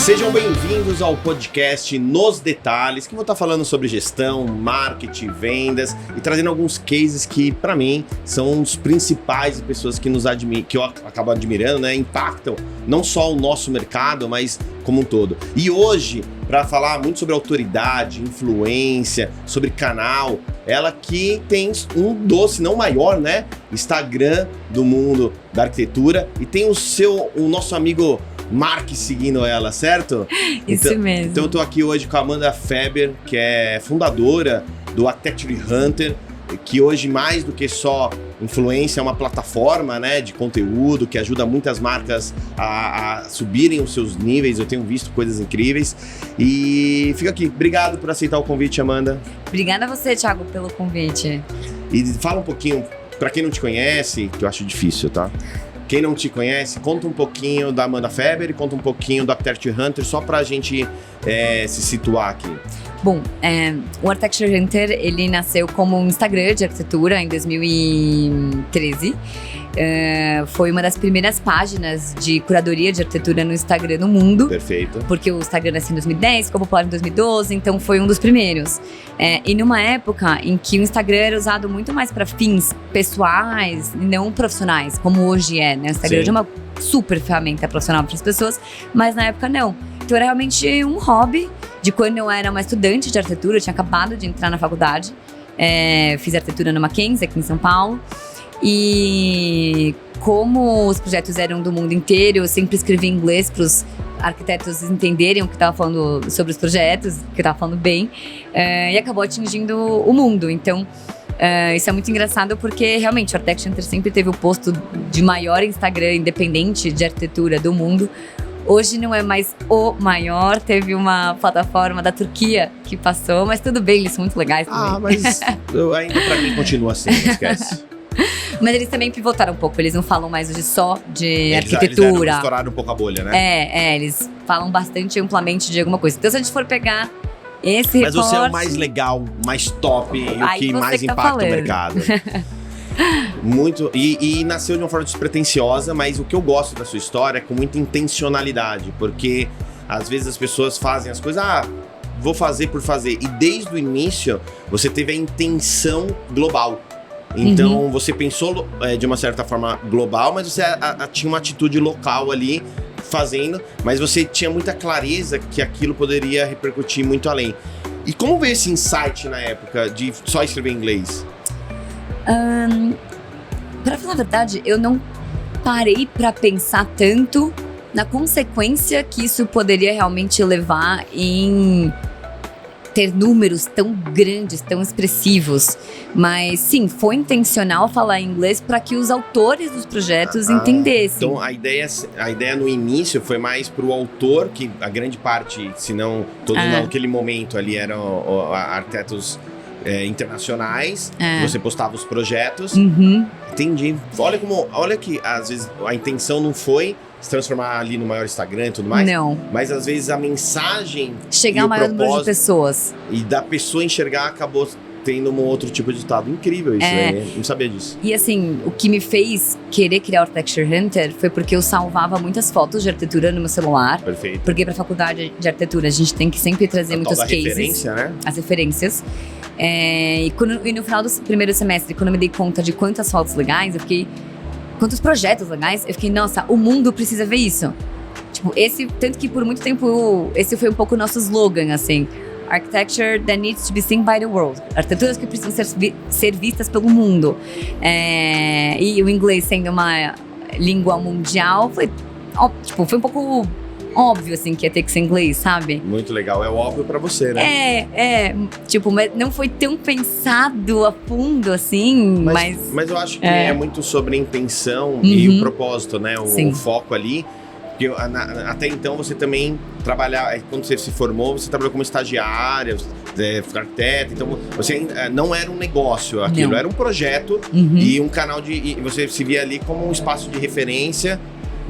Sejam bem-vindos ao podcast Nos Detalhes, que vou estar falando sobre gestão, marketing, vendas e trazendo alguns cases que, para mim, são os principais pessoas que que eu acabo admirando, né? Impactam não só o nosso mercado, mas como um todo. E hoje, para falar muito sobre autoridade, influência, sobre canal, ela que tem um dos, se não maior, né? Instagram do mundo da arquitetura e tem o nosso amigo Mark seguindo ela, certo? Isso mesmo. Então eu tô aqui hoje com a Amanda Feber, que é fundadora do Architecture Hunter, que hoje mais do que só influência é uma plataforma, né, de conteúdo que ajuda muitas marcas a subirem os seus níveis. Eu tenho visto coisas incríveis e fico aqui. Obrigado por aceitar o convite, Amanda. Obrigada a você, Thiago, pelo convite. E fala um pouquinho, para quem não te conhece, que eu acho difícil, tá? Quem não te conhece, conta um pouquinho da Amanda Feber e conta um pouquinho do Architecture Hunter, só pra gente se situar aqui. Bom, o Architecture Hunter, ele nasceu como um Instagram de arquitetura em 2013. Foi uma das primeiras páginas de curadoria de arquitetura no Instagram no mundo. Perfeito. Porque o Instagram nasceu em 2010, ficou popular em 2012, então foi um dos primeiros. E numa época em que o Instagram era usado muito mais para fins pessoais e não profissionais, como hoje é, né? O Instagram é uma super ferramenta profissional para as pessoas, mas na época não. Então era realmente um hobby de quando eu era uma estudante de arquitetura, eu tinha acabado de entrar na faculdade, fiz arquitetura no Mackenzie, aqui em São Paulo. E como os projetos eram do mundo inteiro, eu sempre escrevi em inglês para os arquitetos entenderem o que estava falando sobre os projetos, que eu estava falando bem, e acabou atingindo o mundo. Então, isso é muito engraçado porque realmente o Architecture Hunter sempre teve o posto de maior Instagram independente de arquitetura do mundo. Hoje não é mais o maior, teve uma plataforma da Turquia que passou, mas tudo bem, eles são muito legais também. Mas ainda pra mim continua assim, não esquece. Mas eles também pivotaram um pouco, eles não falam mais hoje só de arquitetura. Eles estouraram um pouco a bolha, né? Eles falam bastante amplamente de alguma coisa. Então se a gente for pegar esse Mas recorte... você é o mais legal, mais top e o que mais impacta o mercado. Muito, e nasceu de uma forma despretensiosa, mas o que eu gosto da sua história é com muita intencionalidade, porque às vezes as pessoas fazem as coisas, vou fazer por fazer, e desde o início você teve a intenção global. Então você pensou de uma certa forma global, mas você tinha uma atitude local ali fazendo, mas você tinha muita clareza que aquilo poderia repercutir muito além. E como veio esse insight na época de só escrever em inglês? Pra falar a verdade, eu não parei pra pensar tanto na consequência que isso poderia realmente levar em ter números tão grandes, tão expressivos. Mas sim, foi intencional falar inglês para que os autores dos projetos entendessem. Então a ideia no início foi mais para o autor, que a grande parte, se não todos naquele momento ali eram arquitetos internacionais, você postava os projetos. Entendi. Olha que às vezes a intenção não foi se transformar ali no maior Instagram e tudo mais. Não. Mas às vezes a mensagem chegar ao maior número de pessoas. E da pessoa enxergar acabou tendo um outro tipo de resultado. Incrível isso, né? Não sabia disso. E assim, o que me fez querer criar o Architecture Hunter foi porque eu salvava muitas fotos de arquitetura no meu celular. Perfeito. Porque pra faculdade de arquitetura a gente tem que sempre trazer muitos cases. Referência, né? As referências. E no final do primeiro semestre, quando eu me dei conta de quantas fotos legais, quantos projetos legais, eu fiquei, nossa, o mundo precisa ver isso. Tipo, tanto que por muito tempo, esse foi um pouco o nosso slogan, assim. Architecture that needs to be seen by the world. Arquiteturas que precisam ser vistas pelo mundo. E o inglês sendo uma língua mundial, foi um pouco óbvio, assim, que ia ter que ser inglês, sabe? Muito legal, é óbvio pra você, né? Mas não foi tão pensado a fundo, assim, mas eu acho que é muito sobre a intenção e o propósito, né? O foco ali. Porque até então você também trabalhava, quando você se formou, você trabalhou como estagiária, arquiteto, então você não era um negócio aquilo, era um projeto e um canal e você se via ali como um espaço de referência.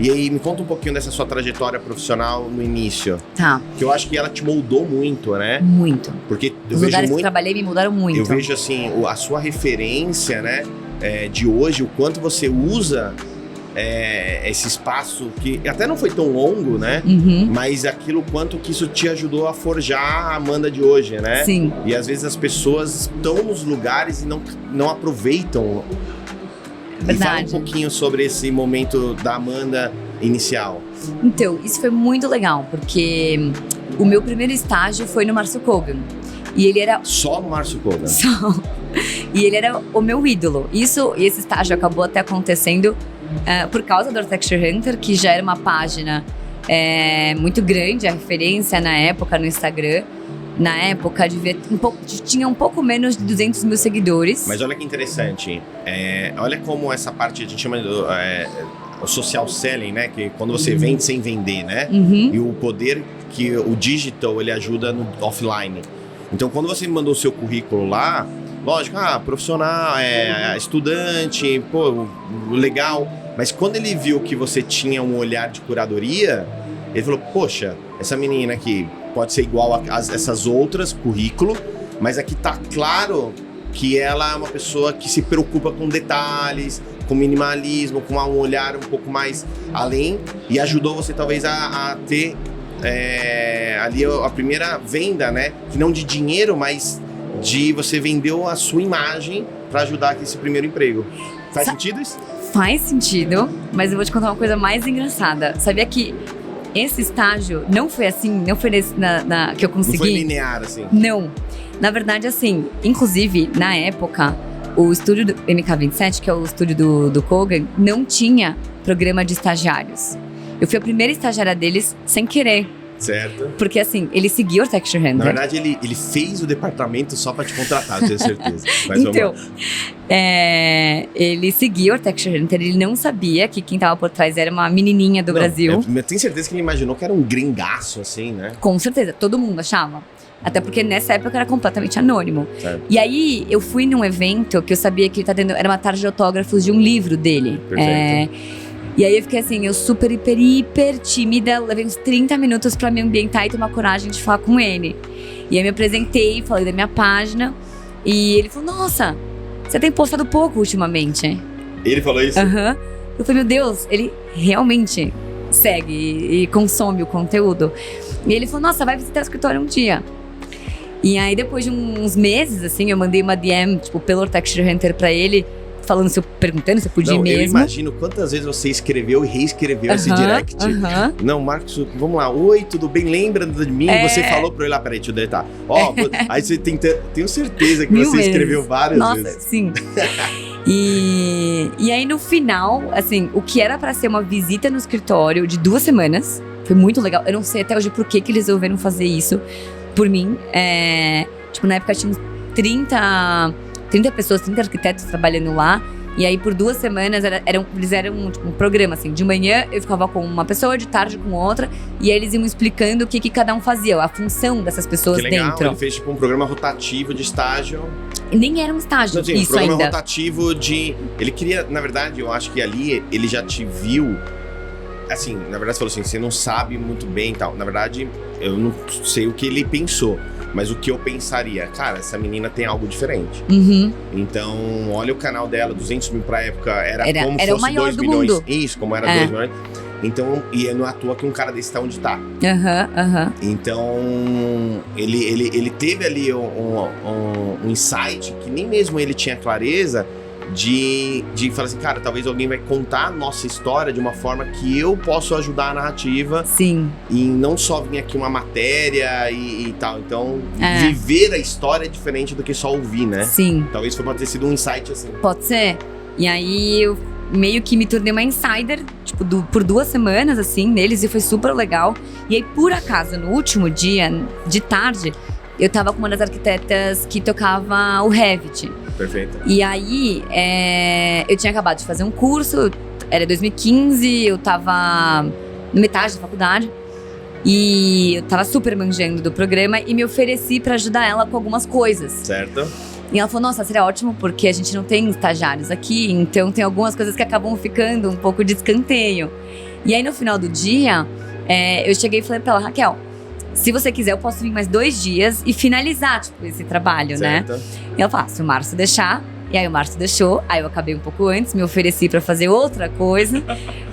E aí, me conta um pouquinho dessa sua trajetória profissional no início. Tá. Que eu acho que ela te moldou muito, né? Muito. Porque os lugares que eu trabalhei me mudaram muito. Eu vejo, assim, a sua referência, né, de hoje, o quanto você usa esse espaço que até não foi tão longo, né? Mas aquilo quanto que isso te ajudou a forjar a Amanda de hoje, né? Sim. E às vezes as pessoas estão nos lugares e não aproveitam. Verdade. E fala um pouquinho sobre esse momento da Amanda inicial. Então, isso foi muito legal, porque o meu primeiro estágio foi no Márcio Kogan. E ele era... Só no Márcio Kogan? Só. E ele era o meu ídolo. E esse estágio acabou até acontecendo por causa do Architecture Hunter, que já era uma página muito grande, a referência na época no Instagram. Na época, tinha um pouco menos de 200 mil seguidores. Mas olha que interessante. Olha como essa parte a gente chama o social selling, né? Que quando você vende sem vender, né? E o poder que o digital ele ajuda no offline. Então, quando você mandou o seu currículo lá, lógico, profissional, estudante, pô, legal. Mas quando ele viu que você tinha um olhar de curadoria, ele falou, poxa, essa menina aqui pode ser igual a essas outras, currículo, mas aqui tá claro que ela é uma pessoa que se preocupa com detalhes, com minimalismo, com um olhar um pouco mais além, e ajudou você talvez a ter ali a primeira venda, né? Que não de dinheiro, mas de você vendeu a sua imagem para ajudar aqui esse primeiro emprego. Faz sentido isso? Faz sentido, mas eu vou te contar uma coisa mais engraçada. Sabia que esse estágio não foi assim, não foi nesse que eu consegui? Não foi linear, assim? Não. Na verdade, assim, inclusive, na época, o estúdio do MK27, que é o estúdio do Kogan, não tinha programa de estagiários. Eu fui a primeira estagiária deles sem querer. Certo. Porque, assim, ele seguia o Architecture Hunter. Na verdade, ele fez o departamento só pra te contratar, tenho certeza. Mas então, ele seguia o Architecture Hunter, ele não sabia que quem tava por trás era uma menininha do Brasil. Eu tenho certeza que ele imaginou que era um gringaço, assim, né? Com certeza, todo mundo achava. Até porque nessa época era completamente anônimo. Certo. E aí, eu fui num evento que eu sabia que ele tá tendo... Era uma tarde de autógrafos de um livro dele. Perfeito. E aí eu fiquei assim, eu super, hiper tímida, levei uns 30 minutos pra me ambientar e tomar coragem de falar com ele. E aí me apresentei, falei da minha página, e ele falou, nossa, você tem postado pouco ultimamente. Ele falou isso? Aham. Eu falei, meu Deus, ele realmente segue e consome o conteúdo. E ele falou, nossa, vai visitar o escritório um dia. E aí depois de uns meses, assim, eu mandei uma DM, tipo, pelo Architecture Hunter pra ele, perguntando se eu podia ir mesmo. Eu imagino quantas vezes você escreveu e reescreveu esse direct. Não, Marcos, vamos lá. Oi, tudo bem? Lembra de mim? Você falou pra eu ir lá, peraí, deixa eu deletar. Aí você tenho certeza que você escreveu várias vezes. Nossa, sim. E aí no final, assim, o que era pra ser uma visita no escritório de 2 semanas, foi muito legal. Eu não sei até hoje por que eles resolveram fazer isso por mim. Tipo, na época tínhamos 30 pessoas, 30 arquitetos trabalhando lá. E aí, por 2 semanas, eles eram tipo, um programa, assim. De manhã, eu ficava com uma pessoa, de tarde com outra. E aí, eles iam explicando o que cada um fazia, a função dessas pessoas que legal, dentro. Ele fez, tipo, um programa rotativo de estágio. Nem era um estágio, assim, isso um programa ainda. Rotativo de... Ele queria, na verdade, eu acho que ali, ele já te viu... Assim, na verdade, você falou assim, você não sabe muito bem e tal. Na verdade, eu não sei o que ele pensou. Mas o que eu pensaria, cara, essa menina tem algo diferente. Então, olha o canal dela, 200 mil pra época, era como fosse o maior 2 do milhões. Mundo. Isso, como era 2 milhões. Então, e não é à toa que um cara desse tá onde tá. Então, ele teve ali um insight que nem mesmo ele tinha clareza de falar assim, cara, talvez alguém vai contar a nossa história de uma forma que eu posso ajudar a narrativa. Sim. E não só vir aqui uma matéria e tal. Então, viver a história é diferente do que só ouvir, né? Sim. Talvez pode ter sido um insight assim. Pode ser. E aí, eu meio que me tornei uma insider, tipo, por 2 semanas, assim, neles. E foi super legal. E aí, por acaso, no último dia, de tarde, eu tava com uma das arquitetas que tocava o Revit. Perfeito. E aí, eu tinha acabado de fazer um curso, era 2015, eu tava na metade da faculdade. E eu tava super manjando do programa e me ofereci pra ajudar ela com algumas coisas. Certo. E ela falou, nossa, seria ótimo porque a gente não tem estagiários aqui, então tem algumas coisas que acabam ficando um pouco de escanteio. E aí, no final do dia, eu cheguei e falei pra ela, Raquel, se você quiser, eu posso vir mais 2 dias e finalizar, tipo, esse trabalho, certo. né? E ela falou, se o Márcio deixar, E aí o Márcio deixou, aí eu acabei um pouco antes, me ofereci pra fazer outra coisa.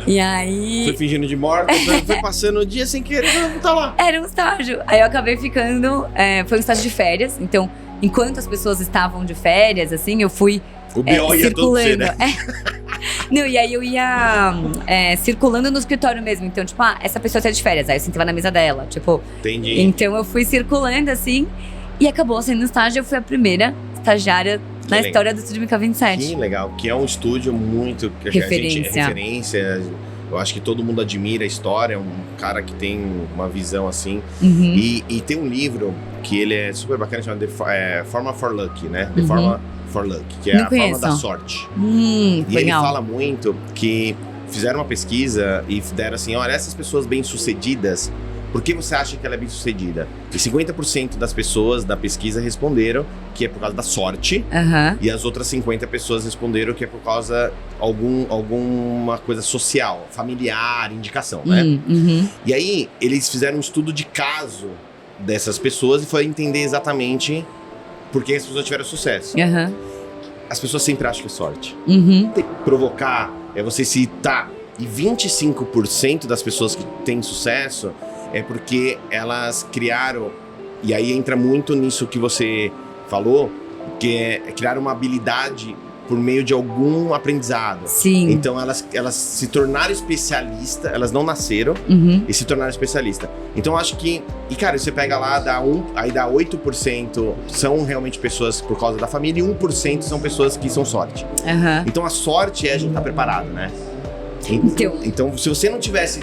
E aí... Foi fingindo de morta, foi passando o dia sem querer, não tá lá. Era um estágio. Aí eu acabei ficando... foi um estágio de férias, então, enquanto as pessoas estavam de férias, assim, eu fui o B.O. ia todo ser, né? Não, e aí eu ia circulando no escritório mesmo. Então, tipo, essa pessoa tá de férias. Aí eu sentava na mesa dela, tipo... Entendi. Então eu fui circulando, assim, e acabou sendo um estágio. Eu fui a primeira estagiária na história do Estúdio MK27. Que legal, que é um estúdio muito... Referência. Referência. Eu acho que todo mundo admira a história, é um cara que tem uma visão assim. Uhum. E tem um livro que ele é super bacana, chamado Formula for Luck, né? The Formula for Luck, que é a forma da sorte. E legal. ele fala muito que fizeram uma pesquisa e deram assim, olha, essas pessoas bem-sucedidas, por que você acha que ela é bem-sucedida? E 50% das pessoas da pesquisa responderam que é por causa da sorte. E as outras 50 pessoas responderam que é por causa alguma coisa social, familiar, indicação, né? E aí, eles fizeram um estudo de caso dessas pessoas e foi entender exatamente por que as pessoas tiveram sucesso. As pessoas sempre acham que é sorte. Tem que provocar, você citar. E 25% das pessoas que têm sucesso é porque elas criaram, e aí entra muito nisso que você falou, que é criar uma habilidade por meio de algum aprendizado. Sim. Então elas se tornaram especialistas, elas não nasceram e se tornaram especialistas. Então acho que, e cara, você pega lá, aí dá 8% são realmente pessoas por causa da família e 1% são pessoas que são sorte. Então a sorte é a gente estar preparado, né? Então se você não tivesse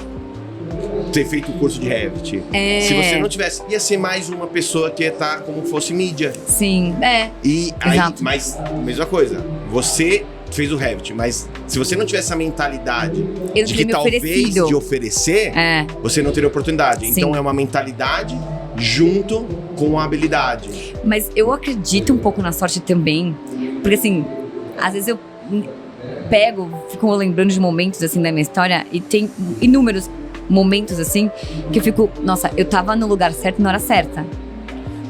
ter feito o curso de Revit. Se você não tivesse, ia ser mais uma pessoa que ia estar como fosse mídia. Sim, E aí, mas, mesma coisa, você fez o Revit, mas se você não tivesse essa mentalidade de que talvez de oferecer, você não teria oportunidade. Sim. Então é uma mentalidade junto com a habilidade. Mas eu acredito um pouco na sorte também, porque assim, às vezes eu fico lembrando de momentos assim da minha história e tem inúmeros momentos assim que eu fico, nossa, eu tava no lugar certo na hora certa.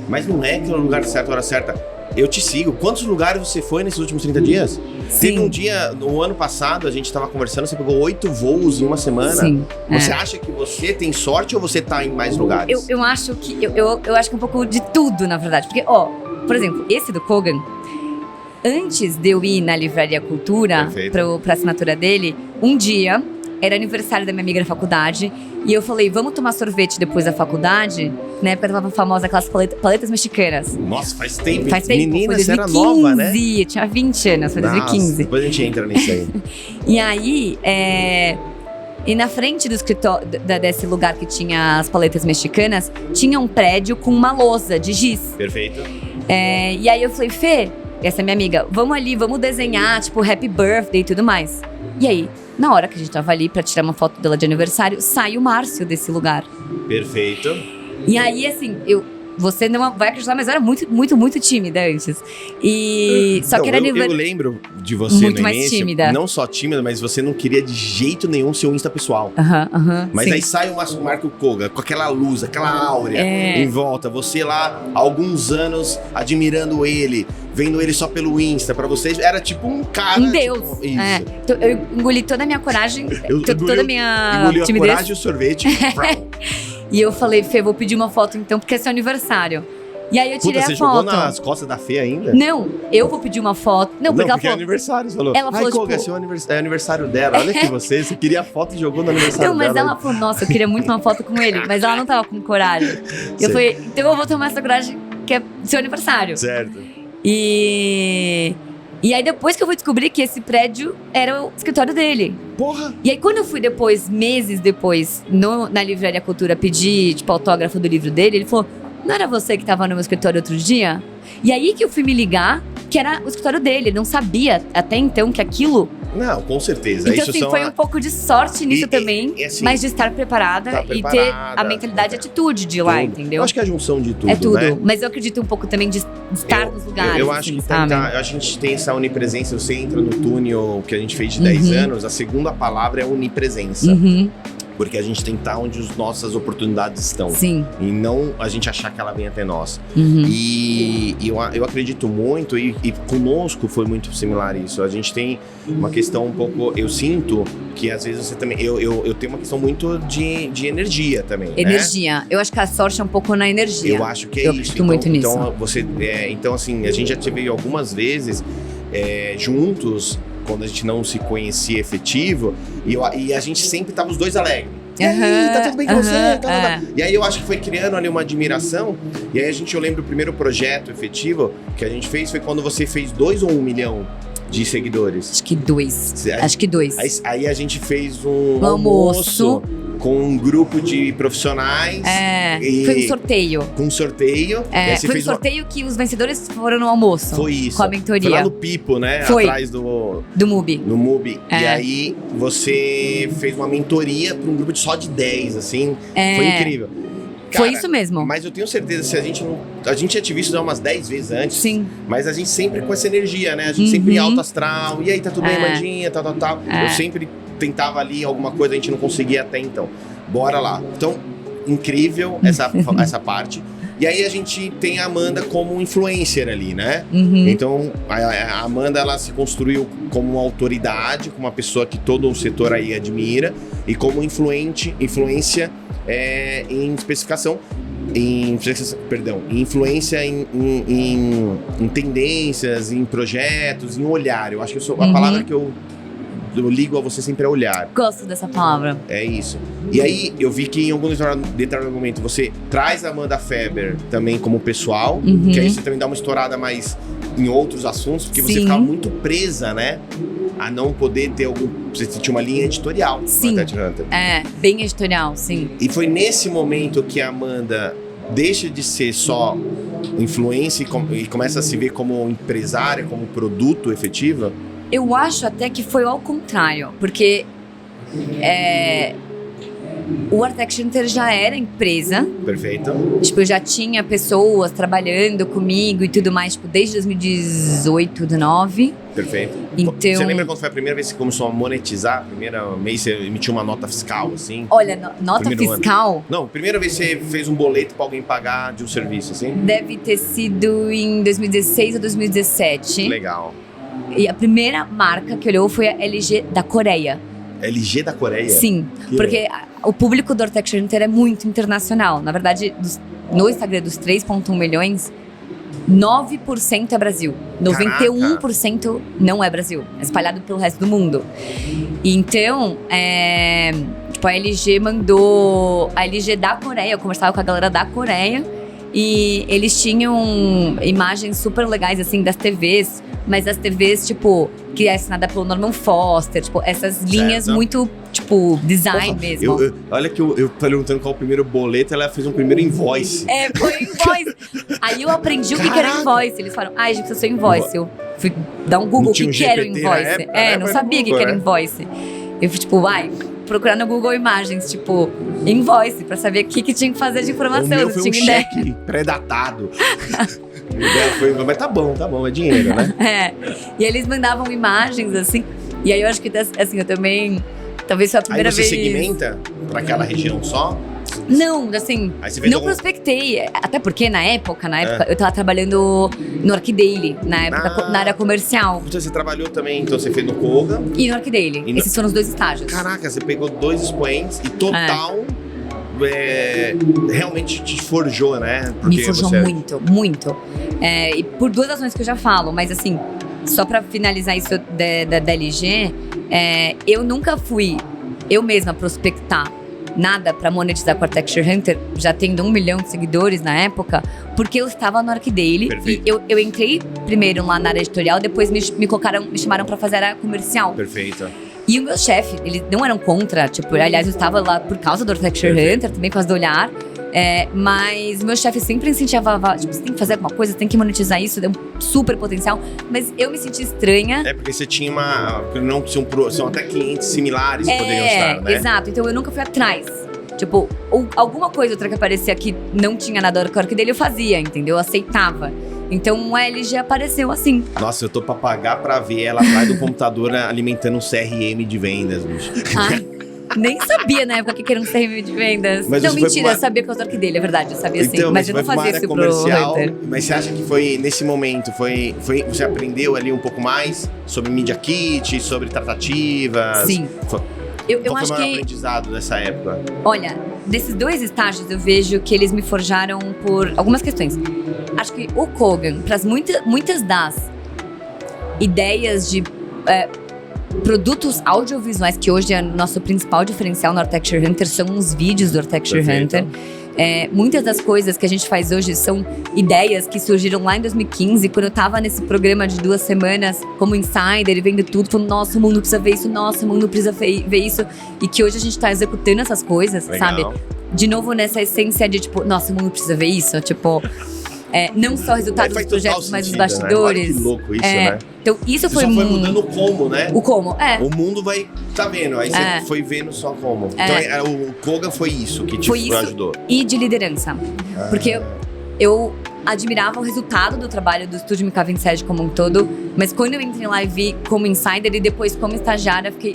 Mas não é que no lugar certo na hora certa. Eu te sigo. Quantos lugares você foi nesses últimos 30 dias? Sim. Teve um dia, no ano passado, a gente tava conversando, você pegou 8 voos em uma semana. Sim. Você acha que você tem sorte ou você tá em mais lugares? Eu acho que eu acho que um pouco de tudo, na verdade. Porque, por exemplo, esse do Kogan, antes de eu ir na Livraria Cultura pra assinatura dele, um dia era aniversário da minha amiga da faculdade. E eu falei, vamos tomar sorvete depois da faculdade? Na época tava famosa aquelas paletas mexicanas. Nossa, faz tempo. Faz tempo. Menina, foi 2015, você era nova, né? Eu tinha 20 anos, foi 2015. Depois a gente entra nisso aí. E aí, e na frente do escritório, desse lugar que tinha as paletas mexicanas, tinha um prédio com uma lousa de giz. Perfeito. E aí eu falei, Fê, essa é minha amiga, vamos ali, vamos desenhar, tipo, Happy Birthday e tudo mais. E aí, na hora que a gente tava ali pra tirar uma foto dela de aniversário, sai o Márcio desse lugar. Perfeito. E aí, assim, você não vai acreditar, mas eu era muito, muito, muito tímida antes. Só que era eu lembro de você muito no mais início, tímida. Não só tímida, mas você não queria de jeito nenhum seu Insta pessoal. Mas sim. aí sai o Marco Koga com aquela luz, aquela áurea em volta. Você lá, há alguns anos, admirando ele, vendo ele só pelo Insta. Pra vocês, era tipo um cara... Um deus. Tipo, isso. Então, eu engoli toda a minha coragem, toda a minha engoliu timidez. A coragem e o sorvete. E eu falei, Fê, vou pedir uma foto então, porque é seu aniversário. E aí eu tirei a foto. Você jogou nas costas da Fê ainda? Não, eu vou pedir uma foto. Não, porque ela falou... é aniversário, você falou. Ela falou, Koga, é aniversário dela. Olha que você queria a foto e jogou no aniversário dela. Não, mas ela falou, nossa, eu queria muito uma foto com ele. Mas ela não tava com coragem. Eu falei, então eu vou tomar essa coragem, que é seu aniversário. Certo. E aí depois que eu fui descobrir que esse prédio era o escritório dele. Porra! E aí quando eu fui depois, meses depois, na Livraria Cultura, pedir, tipo, autógrafo do livro dele, ele falou, não era você que tava no meu escritório outro dia? E aí que eu fui me ligar que era o escritório dele. Ele não sabia até então que aquilo... Não, com certeza. Então, assim, foi um pouco de sorte nisso também, assim, mas de estar preparada e ter a mentalidade e atitude de ir lá, entendeu? Eu acho que é a junção de tudo, é tudo, né? Mas eu acredito um pouco também de estar nos lugares. Eu acho assim, que a gente tem essa onipresença. Você entra no túnel que a gente fez de 10 anos, a segunda palavra é onipresença. Porque a gente tem que estar onde as nossas oportunidades estão. Sim. E não a gente achar que ela vem até nós. Uhum. E eu acredito muito, e conosco foi muito similar isso. A gente tem uma questão um pouco... Eu sinto que às vezes você também... Eu tenho uma questão muito de energia também, Energia. né? Eu acho que a sorte é um pouco na energia. Eu acho que é eu isso. acredito muito nisso. Então, assim, a gente já teve algumas vezes juntos, quando a gente não se conhecia efetivo, e a gente sempre tava os dois alegres. E aí, tá tudo bem com você? Tá. E aí eu acho que foi criando ali uma admiração. E aí eu lembro o primeiro projeto efetivo que a gente fez foi quando você fez 2 ou 1 milhão de seguidores. Acho que 2. Acho que 2. Aí a gente fez um almoço com um grupo de profissionais. Foi um sorteio. Com um sorteio. Foi um sorteio que os vencedores foram no almoço. Foi isso. Com a mentoria. Foi lá no Pipo, né? Foi. Atrás do MUBI. No MUBI. E aí você fez uma mentoria para um grupo só de 10, assim. Foi incrível. Cara, foi isso mesmo. Mas eu tenho certeza, se a gente não... A gente já tinha visto umas 10 vezes antes. Sim. Mas a gente sempre com essa energia, né? A gente sempre alto astral. E aí, tá tudo bem, Amandinha? Tal. Eu sempre tentava ali alguma coisa, a gente não conseguia até então. Bora lá. Então, incrível essa parte. E aí a gente tem a Amanda como influencer ali, né? Uhum. Então, a Amanda, ela se construiu como uma autoridade, como uma pessoa que todo o setor aí admira, e como influência em especificação, influência em tendências, em projetos, em olhar. Eu acho que a palavra que eu ligo a você sempre é olhar. Gosto dessa palavra. É isso. E aí, eu vi que em algum determinado momento você traz a Amanda Feber também como pessoal, que aí você também dá uma estourada mais em outros assuntos, porque você ficava muito presa, né? A não poder ter você tinha uma linha editorial. Sim. Bem editorial, sim. E foi nesse momento que a Amanda deixa de ser só influência e começa a se ver como empresária, como produto efetiva? Eu acho até que foi ao contrário, porque o Architecture Hunter já era empresa. Perfeito. Tipo, eu já tinha pessoas trabalhando comigo e tudo mais, tipo, desde 2018, 2019. Perfeito. Então... Você lembra quando foi a primeira vez que você começou a monetizar? Primeira mês você emitiu uma nota fiscal, assim? Olha, nota fiscal... Ano. Não, primeira vez que você fez um boleto pra alguém pagar de um serviço, assim? Deve ter sido em 2016 ou 2017. Legal. E a primeira marca que olhou foi a LG da Coreia. LG da Coreia? Sim, porque o público do Architecture Hunter é muito internacional. Na verdade, no Instagram dos 3,1 milhões, 9% é Brasil. 91% não é Brasil. É espalhado pelo resto do mundo. Então, tipo, a LG mandou... A LG da Coreia, eu conversava com a galera da Coreia, e eles tinham imagens super legais, assim, das TVs, mas as TVs, tipo, que é assinada pelo Norman Foster, tipo, essas linhas muito, tipo, design mesmo. Olha que eu tô perguntando qual o primeiro boleto, ela fez um primeiro invoice. Foi invoice. Aí eu aprendi o que era invoice. Eles falaram, gente, eu sou invoice. Eu fui dar um Google, o que era o invoice. Não sabia o que era invoice. Eu fui, tipo, procurar no Google Imagens, tipo, invoice, pra saber o que tinha que fazer de informação. O meu foi um cheque pré-datado. Mas tá bom, é dinheiro, né? E eles mandavam imagens, assim, e aí eu acho que, assim, eu também, talvez foi a primeira vez... Aí você segmenta pra aquela região só? Não, assim, não prospectei. Até porque na época eu tava trabalhando no Archdaily, na área comercial. Então você trabalhou também, então você fez no Koga. E no Archdaily. Esses foram os 2 estágios. Caraca, você pegou 2 expoentes e total... realmente te forjou, né? Porque me forjou muito. E por 2 razões que eu já falo, mas assim, só pra finalizar isso da LG, eu nunca fui eu mesma prospectar nada pra monetizar com a Architecture Hunter, já tendo 1 milhão de seguidores na época, porque eu estava no Archdaily. Perfeito. E eu entrei primeiro lá na área editorial, depois me chamaram pra fazer a área comercial. Perfeito. E o meu chefe, eles não eram contra, tipo, aliás, eu estava lá por causa do Architecture Hunter, também por causa do olhar, mas o meu chefe sempre incentivava, tipo, você tem que fazer alguma coisa, tem que monetizar isso, deu um super potencial, mas eu me senti estranha. Porque você tinha não são até clientes similares que poderiam estar, né? Exato, então eu nunca fui atrás. Tipo, alguma coisa outra que aparecia que não tinha nada a ver dele, eu fazia, entendeu? Eu aceitava. Então a LG apareceu assim. Nossa, eu tô pra pagar pra ver ela atrás do computador alimentando um CRM de vendas, bicho. Nem sabia na época que era um CRM de vendas. Mas não, mentira, uma... eu sabia que eu daqui dele, é verdade, eu sabia então, sim. Mas eu não fazia isso comercial, pro Hunter. Mas você acha que foi nesse momento, você aprendeu ali um pouco mais sobre Media Kit, sobre tratativas? Sim. Eu acho foi o maior que aprendizado dessa época? Olha, desses 2 estágios eu vejo que eles me forjaram por algumas questões. Acho que o Kogan, para muitas das ideias de produtos audiovisuais, que hoje é o nosso principal diferencial no Architecture Hunter, são os vídeos do Architecture Hunter. Muitas das coisas que a gente faz hoje são ideias que surgiram lá em 2015, quando eu tava nesse programa de 2 semanas como insider e vendo tudo, falando, nossa, o mundo precisa ver isso, nossa, o mundo precisa ver isso. E que hoje a gente tá executando essas coisas, legal, sabe? De novo, nessa essência de tipo, nossa, o mundo precisa ver isso, tipo... não só o resultado dos projetos, mas os bastidores. Né? Olha que louco isso, né? Então, isso você só foi mudando o como, né? O como, O mundo vai tá vendo, aí você foi vendo só como. Então, o Kogan foi isso que te ajudou. E de liderança. Porque eu admirava o resultado do trabalho do Estúdio MK27 como um todo, mas quando eu entrei lá e vi como insider e depois como estagiária, eu fiquei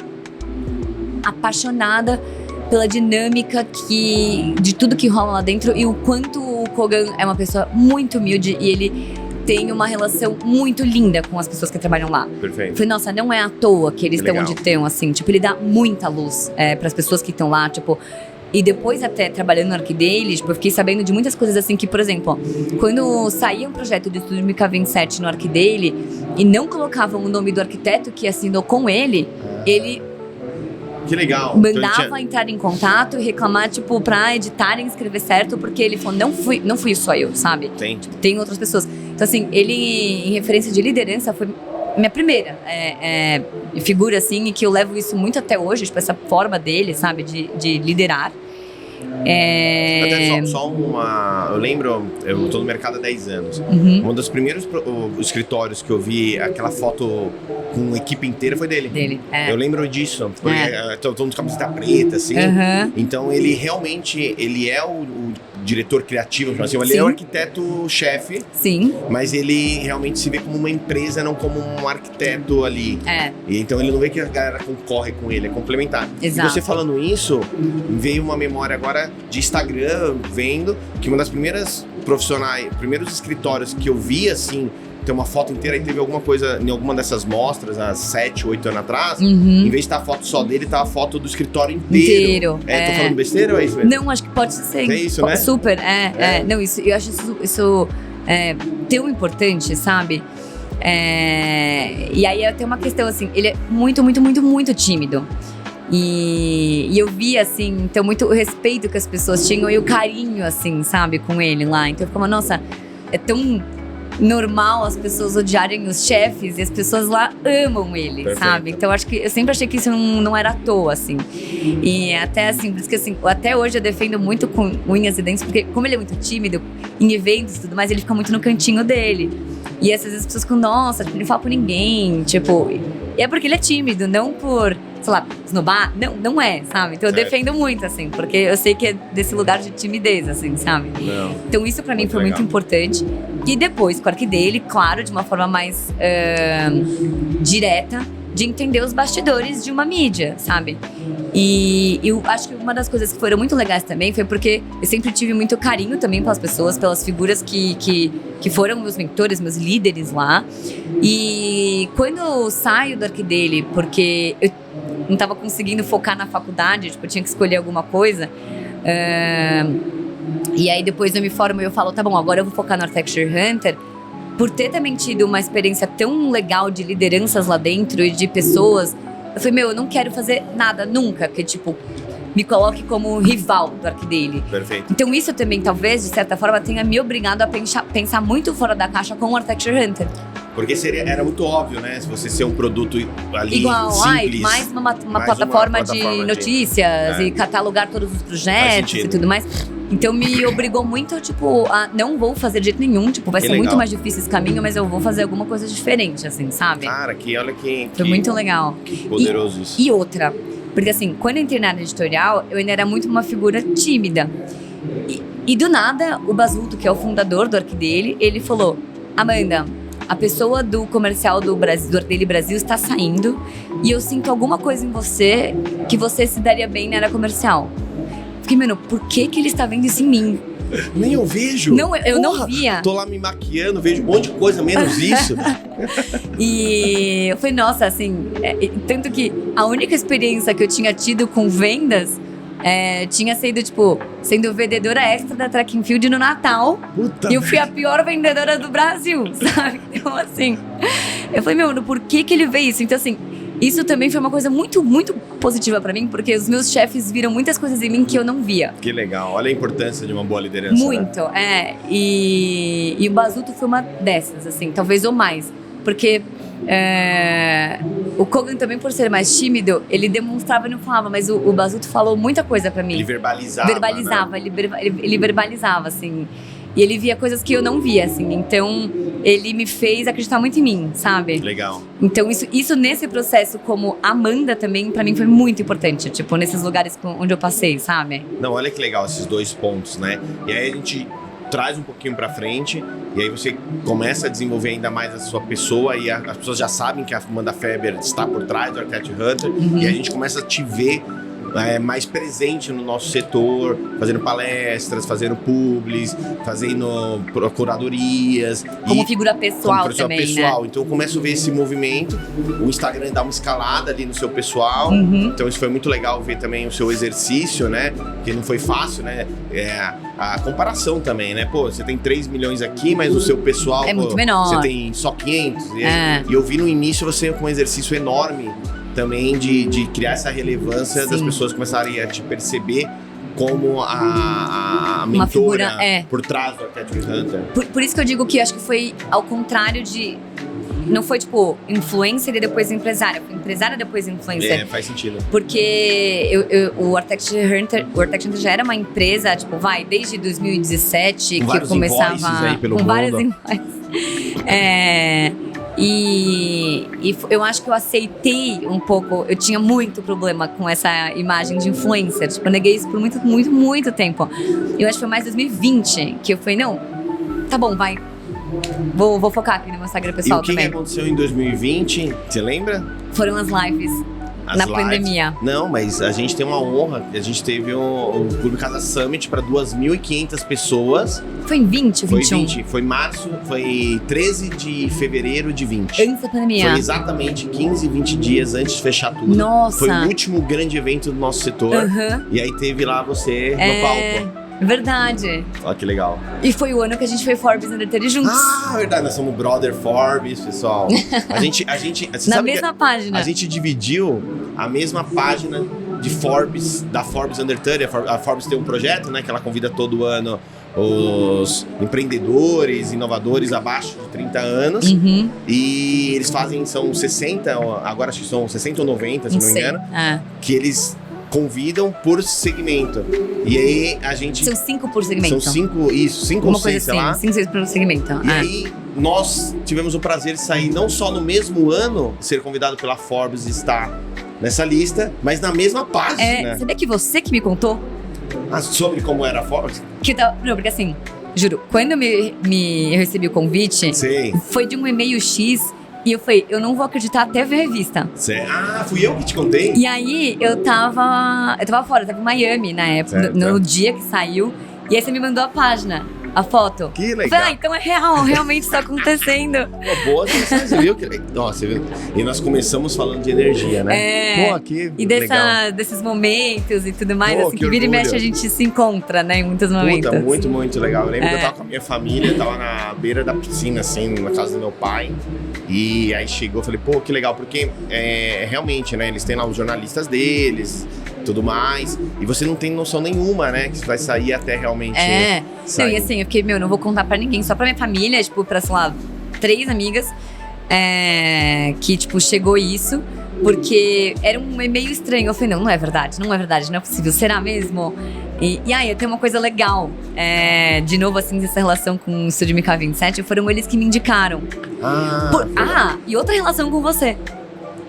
apaixonada pela dinâmica de tudo que rola lá dentro e o quanto o Kogan é uma pessoa muito humilde e ele tem uma relação muito linda com as pessoas que trabalham lá. Perfeito. Falei, nossa, não é à toa que eles estão onde estão, assim. Tipo, ele dá muita luz pras pessoas que estão lá, tipo... E depois até trabalhando no ArchiDaily, tipo, eu fiquei sabendo de muitas coisas assim que, por exemplo, quando saía um projeto do Estúdio MK27 no ArchiDaily e não colocavam o nome do arquiteto que assinou com ele que legal. Mandava então, entrar em contato e reclamar, tipo, pra editarem e escrever certo, porque ele falou, não fui só eu, sabe? Tipo, tem outras pessoas. Então, assim, ele, em referência de liderança, foi minha primeira figura, assim, e que eu levo isso muito até hoje, tipo, essa forma dele, sabe, de liderar. Até só uma... Eu lembro, eu tô no mercado há 10 anos. Um dos primeiros escritórios que eu vi aquela foto com a equipe inteira foi dele. Eu lembro disso. Todo mundo de camiseta preta, assim. Então ele realmente, ele é o diretor criativo, assim, ele é o arquiteto-chefe. Sim. Mas ele realmente se vê como uma empresa, não como um arquiteto ali. E então ele não vê que a galera concorre com ele, é complementar. Exato. E você falando isso, veio uma memória agora de Instagram, vendo que uma das primeiros escritórios que eu vi, assim, ter uma foto inteira e teve alguma coisa em alguma dessas mostras, há 7, 8 anos atrás, em vez de estar a foto só dele, tá a foto do escritório inteiro. Tô falando besteira ou é isso mesmo? Não, acho que pode ser. É isso, né? Super, Não, eu acho isso tão importante, sabe? E aí tem uma questão, assim, ele é muito, muito, muito, muito tímido. E eu vi, assim, então, muito o respeito que as pessoas tinham e o carinho, assim, sabe, com ele lá. Então eu ficava, nossa, é tão normal as pessoas odiarem os chefes e as pessoas lá amam ele, perfeito, sabe? Então eu sempre achei que isso não era à toa, assim. E até assim, por isso que assim, até hoje eu defendo muito com unhas e dentes, porque como ele é muito tímido, em eventos e tudo mais, ele fica muito no cantinho dele. E às vezes as pessoas ficam, nossa, ele não fala com ninguém, tipo... E é porque ele é tímido, não por, sei lá, esnobar, não é, sabe? Então eu defendo muito, assim, porque eu sei que é desse lugar de timidez, assim, sabe? Não. Então isso pra mim foi muito importante. E depois, com o ArchiDaily, claro, de uma forma mais direta, de entender os bastidores de uma mídia, sabe? E eu acho que uma das coisas que foram muito legais também foi porque eu sempre tive muito carinho também pelas pessoas, pelas figuras que foram meus mentores, meus líderes lá. E quando eu saio do ArchiDaily, porque eu não estava conseguindo focar na faculdade, tipo, eu tinha que escolher alguma coisa. E aí depois eu me formo e eu falo, tá bom, agora eu vou focar no Architecture Hunter. Por ter também tido uma experiência tão legal de lideranças lá dentro e de pessoas, eu falei, eu não quero fazer nada nunca que, tipo, me coloque como rival do ArchiDaily. Perfeito. Então isso também, talvez, de certa forma, tenha me obrigado a pensar muito fora da caixa com o Architecture Hunter. Porque era muito óbvio, né? Se você ser um produto ali igual, simples. Mais uma plataforma de notícias e catalogar todos os projetos e tudo mais. Então me obrigou muito, tipo, a não vou fazer de jeito nenhum, tipo, vai ser muito mais difícil esse caminho, mas eu vou fazer alguma coisa diferente, assim, sabe? Cara, olha que... Foi muito legal. Que poderoso isso. E outra, porque assim, quando eu entrei na área editorial, eu ainda era muito uma figura tímida. E do nada, o Basulto, que é o fundador do ArchiDaily, ele falou, Amanda, a pessoa do comercial do Brasil, do Ardeli Brasil está saindo e eu sinto alguma coisa em você que você se daria bem na área comercial. Fiquei, mano, por que ele está vendo isso em mim? Nem eu vejo. Não, eu não via. Tô lá me maquiando, vejo um monte de coisa, menos isso. E eu falei, nossa, assim, tanto que a única experiência que eu tinha tido com vendas tinha sido, tipo, sendo vendedora extra da Track and Field no Natal. Puta e eu fui a pior vendedora do Brasil, sabe? Então, assim, eu falei, meu, por que ele vê isso? Então, assim, isso também foi uma coisa muito, muito positiva pra mim, porque os meus chefes viram muitas coisas em mim que eu não via. Que legal, olha a importância de uma boa liderança. Muito, né? E o Basulto foi uma dessas, assim, talvez ou mais. Porque o Kogan também, por ser mais tímido, ele demonstrava e não falava, mas o Basulto falou muita coisa pra mim. Ele verbalizava. Verbalizava, né? ele verbalizava, assim. E ele via coisas que eu não via, assim. Então, ele me fez acreditar muito em mim, sabe? Legal. Então, isso nesse processo, como Amanda também, pra mim foi muito importante. Tipo, nesses lugares onde eu passei, sabe? Não, olha que legal esses dois pontos, né? E aí a gente traz um pouquinho pra frente e aí você começa a desenvolver ainda mais a sua pessoa e as pessoas já sabem que a Amanda Feber está por trás do Architect Hunter e a gente começa a te ver mais presente no nosso setor, fazendo palestras, fazendo publis, fazendo curadorias. Como figura pessoal como também, pessoal. Né? Então eu começo a ver esse movimento, o Instagram dá uma escalada ali no seu pessoal, então isso foi muito legal ver também o seu exercício, né? Que não foi fácil, né? A comparação também, né? Pô, você tem 3 milhões aqui, mas o seu pessoal muito menor. Você tem só 500. E eu vi no início você com um exercício enorme também de criar essa relevância das pessoas começarem a te perceber como a mentora figura, por trás do Architect Hunter. Por isso que eu digo que acho que foi ao contrário de... Não foi, tipo, influencer e depois empresária. Foi empresária e depois influencer. Faz sentido. Porque o Architect Hunter já era uma empresa, tipo, desde 2017, com que começava... Aí pelo com mundo. Vários invoices. E eu acho que eu aceitei um pouco. Eu tinha muito problema com essa imagem de influencer. Tipo, eu neguei isso por muito, muito, muito tempo. Eu acho que foi mais 2020 que eu falei, não, tá bom, vai. Vou focar aqui no meu Instagram pessoal também. E o que aconteceu em 2020? Você lembra? Foram as lives. Na pandemia. Não, mas a gente tem uma honra. A gente teve o Clube Casa Summit para 2.500 pessoas. Foi em 20 ou 21? Foi 20. Foi março, foi 13 de fevereiro de 20. Antes da pandemia. Foi exatamente 15, 20 dias antes de fechar tudo. Nossa. Foi o último grande evento do nosso setor. E aí teve lá você no palco. Verdade. Olha que legal. E foi o ano que a gente foi Forbes Under 30 juntos. Ah, verdade. Nós somos brother Forbes, pessoal. A gente na mesma página. A gente dividiu a mesma página de Forbes, da Forbes Under 30. A Forbes tem um projeto, né, que ela convida todo ano os empreendedores, inovadores abaixo de 30 anos. E eles fazem, são 60, agora acho que são 60 ou 90, se não me engano. Que eles convidam por segmento. E aí a gente... São 5 por segmento. São 5, isso, 5 ou 6, sei lá. 5, 6 por segmento. E aí nós tivemos o prazer de sair não só no mesmo ano, ser convidado pela Forbes e estar nessa lista, mas na mesma página. Sabia que você que me contou? Sobre como era a Forbes? Não, porque assim, juro, quando eu recebi o convite, foi de um e-mail X. E eu falei, eu não vou acreditar até ver a revista. Fui eu que te contei? E aí, eu tava fora, eu tava em Miami na época, no dia que saiu. E aí você me mandou a página, a foto. Que legal. Eu falei, então é real, realmente está acontecendo. Boa sensação, você viu? Nossa, você viu? E nós começamos falando de energia, né? Que e desses momentos e tudo mais, assim, que vira e mexe a gente se encontra, né, em muitos momentos. Muito, muito legal. Eu lembro que eu tava com a minha família, tava na beira da piscina, assim, na casa do meu pai. E aí chegou, eu falei, que legal, porque realmente, né, eles têm lá os jornalistas deles, tudo mais, e você não tem noção nenhuma, né, que você vai sair até realmente sair. Não, e assim, eu fiquei, não vou contar pra ninguém, só pra minha família, tipo, pra, sei lá, 3 amigas, que, tipo, chegou isso, porque era um e-mail estranho. Eu falei, não é verdade, não é possível, será mesmo? E aí, eu tenho uma coisa legal, de novo, assim, dessa relação com o Estúdio MK27, foram eles que me indicaram. E e outra relação com você.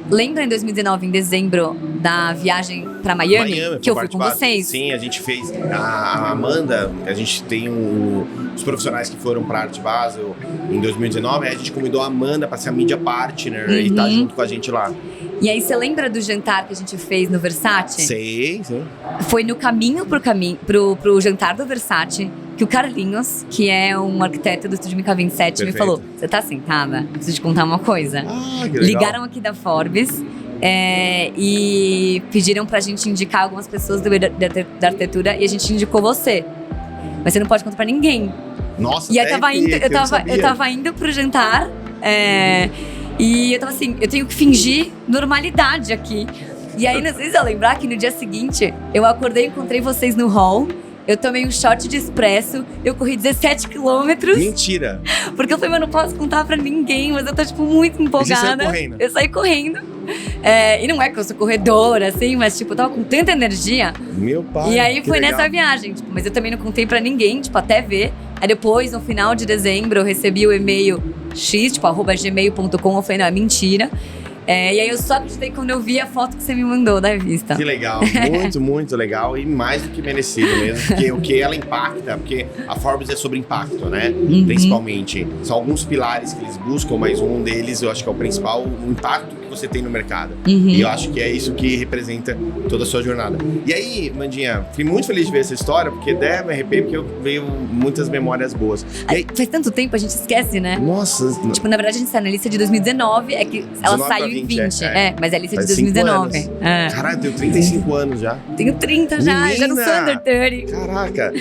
lembra em 2019, em dezembro, da viagem pra Miami que eu fui com vocês? Sim, a gente fez. A Amanda, a gente tem os profissionais que foram pra Art Basel em 2019, aí a gente convidou a Amanda pra ser a media partner e tá junto com a gente lá. E aí, você lembra do jantar que a gente fez no Versace? Sei. Foi no caminho pro jantar do Versace que o Carlinhos, que é um arquiteto do Estúdio MK 27, me falou: você tá sentada? Eu preciso te contar uma coisa. Que legal. Ligaram aqui da Forbes e pediram pra gente indicar algumas pessoas da arquitetura e a gente indicou você. Mas você não pode contar pra ninguém. Nossa, e aí eu tava indo pro jantar e eu tava assim, eu tenho que fingir normalidade aqui. E aí, não sei se você lembrar que no dia seguinte, eu acordei e encontrei vocês no hall. Eu tomei um shot de expresso, eu corri 17 quilômetros. Mentira! Porque eu falei, mas não posso contar pra ninguém, mas eu tô, tipo, muito empolgada. E você saiu correndo? Eu saí correndo. E não é que eu sou corredora, assim, mas, tipo, eu tava com tanta energia. Meu pai, e aí foi legal. nessa viagem, tipo, mas eu também não contei pra ninguém, tipo, até ver. Aí depois, no final de dezembro, eu recebi o e-mail x, tipo, @gmail.com, eu falei, não, é mentira. E aí eu só acreditei quando eu vi a foto que você me mandou da revista. Que legal, muito, muito legal e mais do que merecido mesmo, porque o que ela impacta, porque a Forbes é sobre impacto, né? Principalmente. São alguns pilares que eles buscam, mas um deles eu acho que é o principal, o impacto que você tem no mercado. E eu acho que é isso que representa toda a sua jornada. E aí, Mandinha, fiquei muito feliz de ver essa história, porque me arrepio, porque veio muitas memórias boas. E aí, faz tanto tempo, a gente esquece, né? Nossa! Tipo, na verdade, a gente tá na lista de 2019, é que ela saiu em 20. Mas é a lista de 2019. Caralho, eu tenho 35 anos já. Tenho 30 já, Menina! já não sou under 30. Caraca!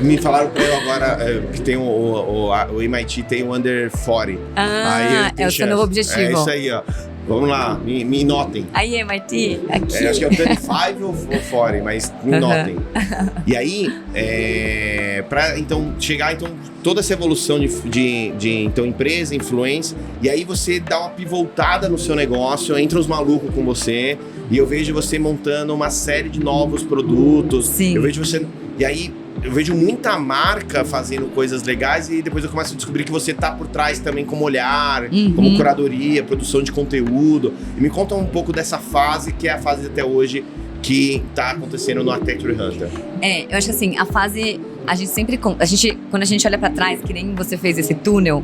Me falaram pra eu agora que tem o MIT tem o under 40. Aí é o seu novo objetivo. É isso aí, ó. Vamos lá, me notem. Aí, MIT, aqui. Acho que é o 35 ou 40, mas me notem. E aí, pra então, chegar toda essa evolução de então, empresa, influência, e aí você dá uma pivotada no seu negócio, entra os malucos com você, e eu vejo você montando uma série de novos produtos. Sim. Eu vejo você... E aí, eu vejo muita marca fazendo coisas legais e depois eu começo a descobrir que você tá por trás também como olhar, como curadoria, produção de conteúdo. E me conta um pouco dessa fase, que é a fase até hoje que tá acontecendo no Architecture Hunter. Eu acho assim, a fase... A gente sempre... quando a gente olha pra trás, que nem você fez esse túnel,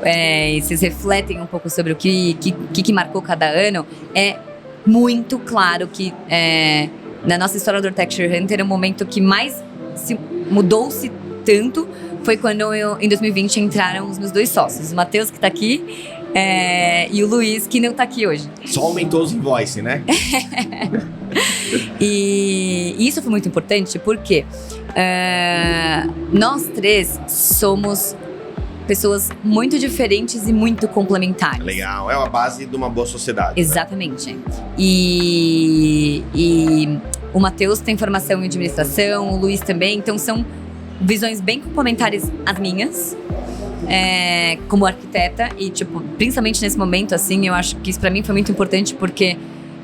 e vocês refletem um pouco sobre o que marcou cada ano, é muito claro que na nossa história do Architecture Hunter, o momento que mais mudou-se tanto foi quando em 2020 entraram os meus 2 sócios, o Matheus, que tá aqui, e o Luiz, que não tá aqui hoje. Só aumentou os invoices, né? E isso foi muito importante porque nós 3 somos pessoas muito diferentes e muito complementares. Legal, é a base de uma boa sociedade. Exatamente. Né? E o Matheus tem formação em administração, o Luiz também, então são visões bem complementares às minhas, como arquiteta, e tipo, principalmente nesse momento, assim, eu acho que isso pra mim foi muito importante porque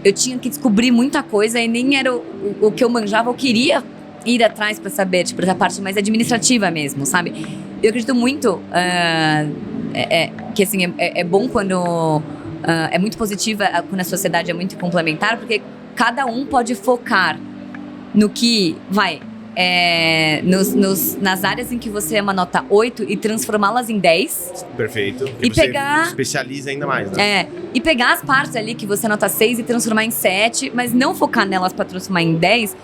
eu tinha que descobrir muita coisa e nem era o que eu manjava, eu queria ir atrás pra saber, tipo, essa parte mais administrativa mesmo, sabe? Eu acredito muito que assim, é bom quando é muito positiva quando a sociedade é muito complementar, porque cada um pode focar no que nas áreas em que você é uma nota 8 e transformá-las em 10. Perfeito. E você pegar... especializa ainda mais, né? E pegar as partes ali que você é nota 6 e transformar em 7, mas não focar nelas para transformar em 10,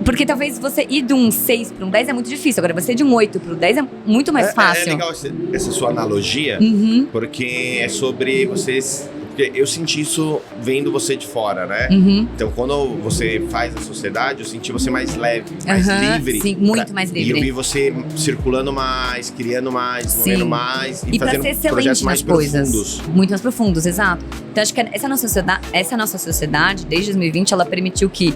porque talvez você ir de um 6 para um 10 é muito difícil. Agora, você ir de um 8 para o 10 é muito mais fácil. É legal essa sua analogia, porque é sobre vocês... Porque eu senti isso vendo você de fora, né? Então, quando você faz a sociedade, eu senti você mais leve, mais livre. Sim, muito mais livre. E eu vi você circulando mais, criando mais, desenvolvendo mais e fazendo projetos mais profundos. Muito mais profundos, exato. Então, acho que essa nossa sociedade, desde 2020, ela permitiu que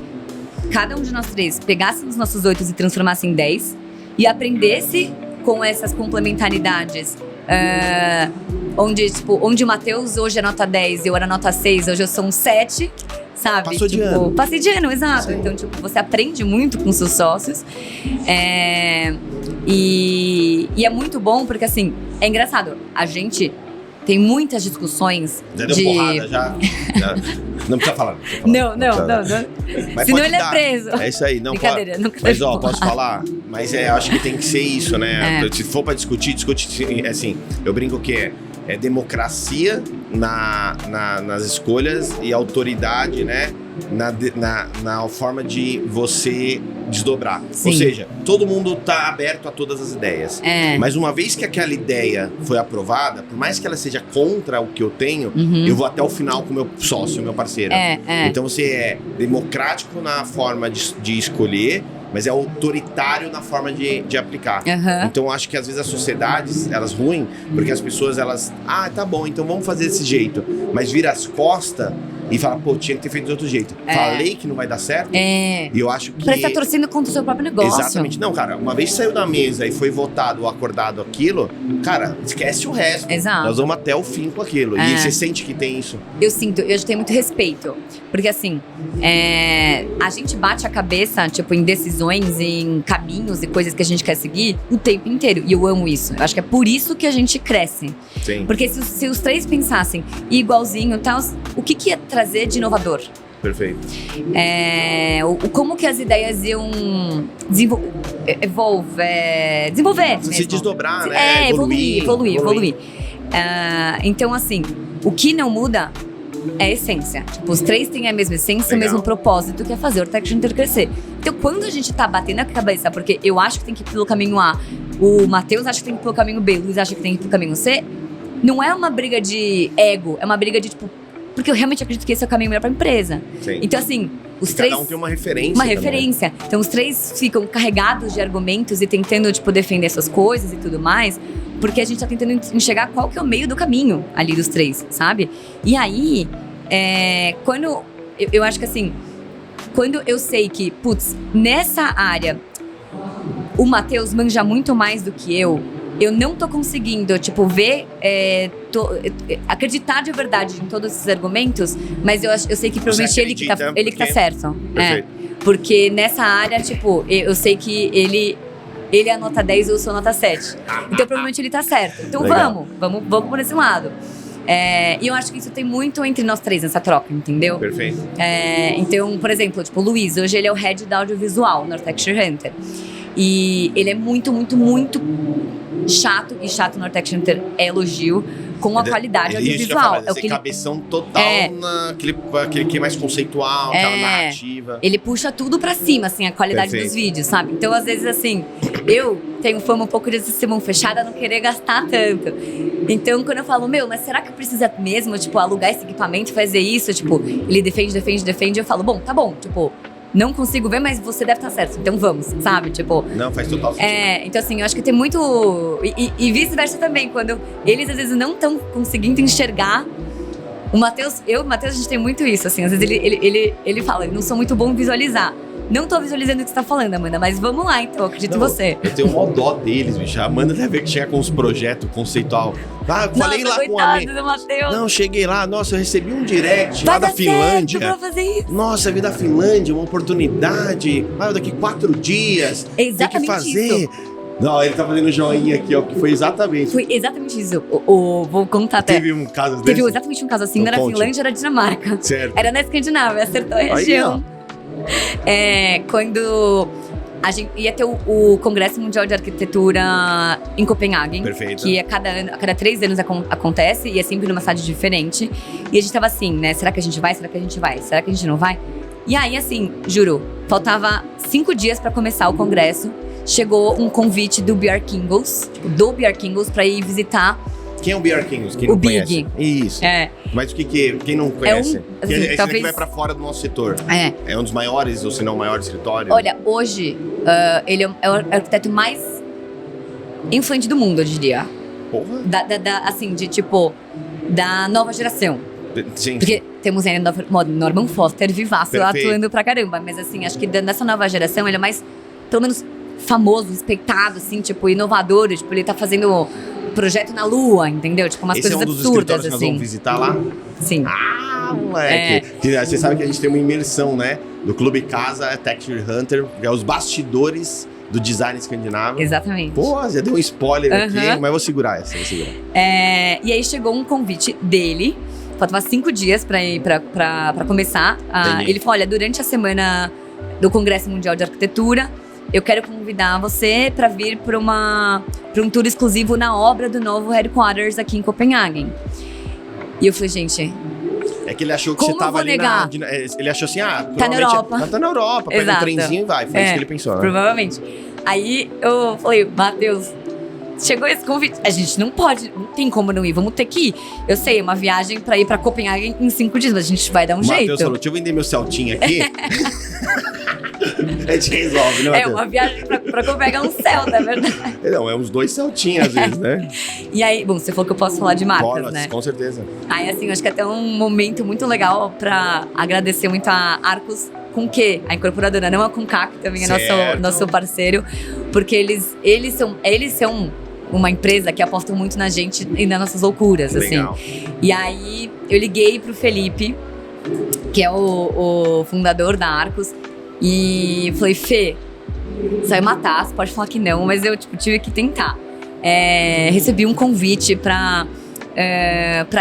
cada um de nós 3 pegasse os nossos 8 e transformasse em 10 e aprendesse com essas complementaridades. Onde o Matheus hoje é nota 10 e eu era nota 6, hoje eu sou um 7, sabe? Passou de ano. Passei de ano, exato. Sim. Então, você aprende muito com seus sócios. E é muito bom porque, assim, é engraçado. A gente tem muitas discussões Já deu porrada, já. Não precisa falar. Não. Mas senão pode ele dar. é preso. É isso aí. Não, Brincadeira, nunca mas, teve ó, porrada. posso falar? Mas acho que tem que ser isso, né? É. Se for pra discutir, assim, eu brinco que é democracia nas escolhas e autoridade, né? Na forma de você desdobrar. Sim. Ou seja, todo mundo tá aberto a todas as ideias. Mas uma vez que aquela ideia foi aprovada, por mais que ela seja contra o que eu tenho, eu vou até o final com o meu sócio, meu parceiro. Então você é democrático na forma de escolher, mas é autoritário na forma de aplicar. Então eu acho que às vezes as sociedades, elas ruem, porque as pessoas, elas, tá bom, então vamos fazer desse jeito. Mas vira as costas e fala, pô, tinha que ter feito de outro jeito. Falei que não vai dar certo. E eu acho que... Parece que tá torcendo contra o seu próprio negócio. Exatamente. Não, cara, uma vez saiu da mesa e foi votado ou acordado aquilo, cara, esquece o resto. Exato. Nós vamos até o fim com aquilo. E você sente que tem isso? Eu sinto, eu já tenho muito respeito. Porque assim, a gente bate a cabeça, tipo, em decisões, em caminhos e coisas que a gente quer seguir o tempo inteiro. E eu amo isso. Eu acho que é por isso que a gente cresce. Sim. Porque se os três pensassem igualzinho e tal, o que ia trazer de inovador? Perfeito. Como que as ideias iam desenvolver Se mesmo. desdobrar, né? Evoluir. Então, assim, o que não muda é a essência. Tipo, os três têm a mesma essência, o mesmo propósito, que é fazer o Architecture Hunter crescer. Então, quando a gente tá batendo a cabeça, porque eu acho que tem que ir pelo caminho A, o Matheus acha que tem que ir pelo caminho B, o Luiz acha que tem que ir pelo caminho C, não é uma briga de ego, é uma briga de, tipo, porque eu realmente acredito que esse é o caminho melhor pra empresa. Sim. Então, assim, os três... Cada um tem uma referência. Uma referência. Então, os três ficam carregados de argumentos e tentando, tipo, defender suas coisas e tudo mais, porque a gente tá tentando enxergar qual que é o meio do caminho ali dos três, sabe? E aí, quando... Eu acho que, assim, quando eu sei que, putz, nessa área, o Matheus manja muito mais do que eu não tô conseguindo, tipo, ver, acreditar de verdade em todos esses argumentos, mas eu sei que provavelmente ele que tá certo. Porque nessa área, tipo, eu sei que ele é a nota 10 e eu sou a nota 7. Então, provavelmente ele tá certo. Então, vamos por esse lado. E eu acho que isso tem muito entre nós três, nessa troca, entendeu? Perfeito. Então, por exemplo, tipo, o Luiz, hoje ele é o head da audiovisual no Architecture Hunter. E ele é muito, muito, muito chato, e chato no Architecture Hunter é elogio, com a qualidade audiovisual. É o que cabeção total naquele que é mais conceitual, aquela narrativa. Ele puxa tudo pra cima, assim, a qualidade dos vídeos, sabe? Então, às vezes, assim, eu tenho fama um pouco de ser mão fechada, não querer gastar tanto. Então, quando eu falo, mas será que precisa mesmo, tipo, alugar esse equipamento e fazer isso? Tipo, ele defende, eu falo, bom, tá bom, tipo... Não consigo ver, mas você deve estar certo. Então vamos, sabe? Tipo... Não, faz total sentido. Então assim, eu acho que tem muito... E vice-versa também. Quando eles, às vezes, não estão conseguindo enxergar... O Matheus, a gente tem muito isso, assim. Às vezes ele fala, eu não sou muito bom em visualizar. Não tô visualizando o que você tá falando, Amanda, mas vamos lá, então, acredito em você. Eu tenho mó dó deles, bicho. A Amanda deve ver que chega com uns projetos conceitual. Eu falei lá com a minha... Não, cheguei lá, nossa, eu recebi um direct lá da Finlândia. Pra fazer isso. Nossa, eu vim da Finlândia, uma oportunidade. Daqui 4 dias. Exatamente tem que fazer. Isso. Não, ele tá fazendo joinha aqui, ó, que foi exatamente. Foi exatamente isso. Vou contar até. Teve um caso desse? Teve exatamente um caso assim, não era Finlândia, era Dinamarca. Certo. Era na Escandinávia, acertou a região. Quando a gente ia ter o Congresso Mundial de Arquitetura em Copenhague. Perfeito. Que a cada 3 anos acontece e é sempre numa cidade diferente. E a gente tava assim, né? Será que a gente vai? Será que a gente vai? Será que a gente não vai? E aí, assim, juro, faltava 5 dias pra começar o congresso. Chegou um convite do BR Kingos, pra ir visitar. Quem é o BR Kingos? Quem não conhece? Isso. Mas quem não conhece? Esse daqui vai pra fora do nosso setor. É um dos maiores, ou se não o maior escritório. Olha, hoje, ele é o arquiteto mais influente do mundo, eu diria. Porra. Assim, da nova geração. Sim. Porque temos ainda Norman Foster vivaço atuando pra caramba. Mas assim, acho que nessa nova geração ele é mais, pelo menos, famoso, respeitado, assim, tipo, inovador. Tipo, ele tá fazendo projeto na Lua, entendeu? Tipo, umas coisas absurdas, um dos escritórios assim. Que nós vamos visitar lá? Sim. Moleque. Você sabe que a gente tem uma imersão, né? Do Clube Casa Architecture Hunter, que é os bastidores do design escandinavo. Exatamente. Pô, já deu um spoiler aqui, mas vou segurar essa, E aí chegou um convite dele, faltava 5 dias pra começar. Ele falou, olha, durante a semana do Congresso Mundial de Arquitetura, eu quero convidar você para vir para um tour exclusivo na obra do novo headquarters aqui em Copenhagen. E eu falei, gente... É que ele achou que você tava ali ele achou assim, tá na Europa. Tá na Europa, pega um trenzinho e vai. Foi isso que ele pensou, né? Provavelmente. Aí eu falei, Matheus, chegou esse convite. A gente não tem como não ir, vamos ter que ir. Eu sei, é uma viagem pra ir pra Copenhagen em 5 dias, mas a gente vai dar um jeito. Matheus falou, deixa eu vender meu Celtinha aqui. A gente resolve, né, Matheus? É uma viagem pra Copenhagen, um Celta, é verdade. Não, é uns 2 Celtinhas às vezes, né? E aí, bom, você falou que eu posso falar de marcas, né? Com certeza. Aí, assim, acho que é até um momento muito legal pra agradecer muito a Arcos com o quê? A incorporadora, não a Concac, que também é nosso parceiro, porque eles são uma empresa que aposta muito na gente e nas nossas loucuras, legal. Assim. E aí, eu liguei pro Felipe, que é o fundador da Arcos, e falei, Fê, você vai matar, você pode falar que não, mas eu tive que tentar. Recebi um convite pra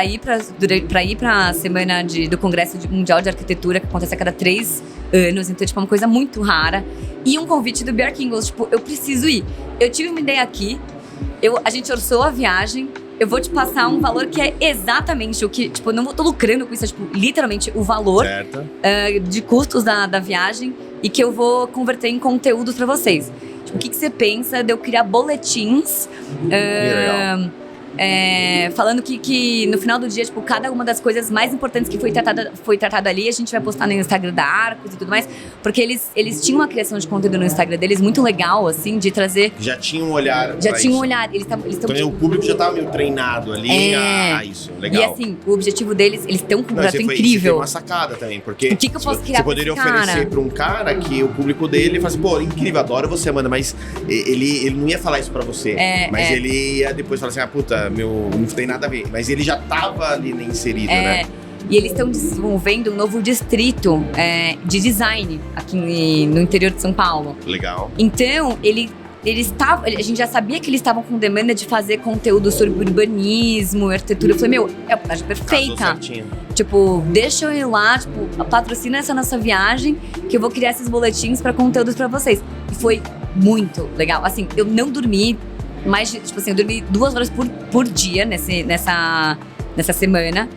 ir pra semana do Congresso Mundial de Arquitetura, que acontece a cada 3 anos, então é uma coisa muito rara. E um convite do Bjarke Ingels, eu preciso ir. Eu tive uma ideia aqui, a gente orçou a viagem, eu vou te passar um valor que é exatamente o que, eu não tô lucrando com isso, é literalmente o valor de custos da viagem e que eu vou converter em conteúdos pra vocês. O que você pensa de eu criar boletins falando que no final do dia, cada uma das coisas mais importantes que foi tratada ali, a gente vai postar no Instagram da Arcos e tudo mais, porque eles tinham uma criação de conteúdo no Instagram deles muito legal, assim, de trazer... Já tinha um olhar Eles então o público já estava meio treinado ali a isso, legal. E assim, o objetivo deles, eles estão com um projeto incrível. Você tem uma sacada também, porque o que eu posso criar você poderia oferecer para um cara que o público dele fala assim, pô, incrível, adoro você, Amanda, mas ele não ia falar isso pra você, mas ele ia depois falar assim, puta, não tem nada a ver. Mas ele já tava ali inserido, né? E eles estão desenvolvendo um novo distrito de design aqui no interior de São Paulo. Legal. Então, a gente já sabia que eles estavam com demanda de fazer conteúdo sobre urbanismo, arquitetura. Eu falei, é a página perfeita. Deixa eu ir lá, patrocina essa nossa viagem, que eu vou criar esses boletins para conteúdos para vocês. E foi muito legal. Assim, eu não dormi eu dormi 2 horas por dia nessa semana,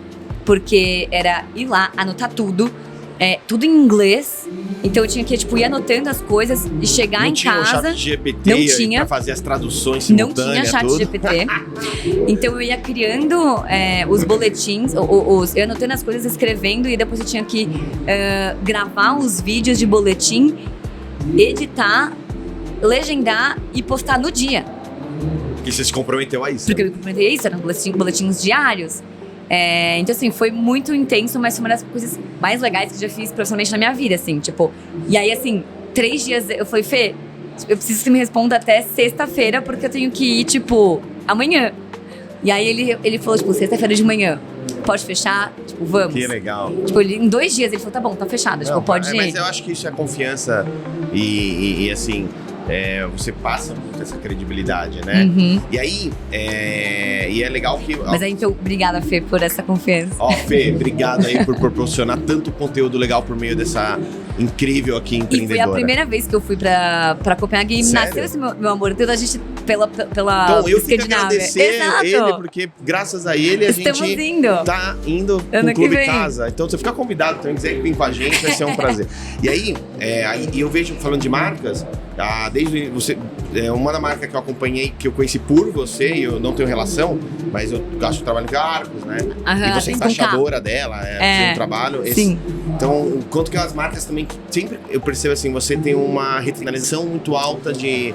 porque era ir lá, anotar tudo em inglês. Então eu tinha que ir anotando as coisas e chegar em casa. Não tinha o chat GPT pra fazer as traduções simultâneas. Não tinha chat GPT. Então eu ia criando os boletins, eu ia anotando as coisas, escrevendo, e depois eu tinha que gravar os vídeos de boletim, editar, legendar e postar no dia. Porque você se comprometeu a isso. Porque eu me comprometi a isso, eram boletins diários. Então, assim, foi muito intenso, mas foi uma das coisas mais legais que eu já fiz profissionalmente na minha vida, assim, E aí, assim, 3 dias, eu falei, Fê, eu preciso que você me responda até sexta-feira, porque eu tenho que ir, amanhã. E aí ele falou, sexta-feira de manhã, pode fechar? Vamos. Que legal. Em 2 dias, ele falou, tá bom, tá fechado, pode ir. Mas eu acho que isso é confiança e assim... você passa muito essa credibilidade, né? Uhum. E aí, e é legal que... Mas aí, então, obrigada, Fê, por essa confiança. Fê, obrigado aí por proporcionar tanto conteúdo legal por meio dessa incrível aqui empreendedora. E foi a primeira vez que eu fui pra Copenhague. Sério? Nasceu esse meu amor. Então, a gente, pela então, eu queria agradecer Exato. ele, porque graças a ele a gente tá indo pro Clube Casa. Então, você fica convidado, então, quiser vir com a gente, vai ser um prazer. E aí eu vejo, falando de marcas, desde você, uma da marca que eu acompanhei, que eu conheci por você, e eu não tenho relação, mas eu acho que trabalho com a Arcos, né? E você é embaixadora dela, tem um trabalho. Sim. Então, quanto que as marcas também, sempre eu percebo assim, você tem uma refinalização muito alta de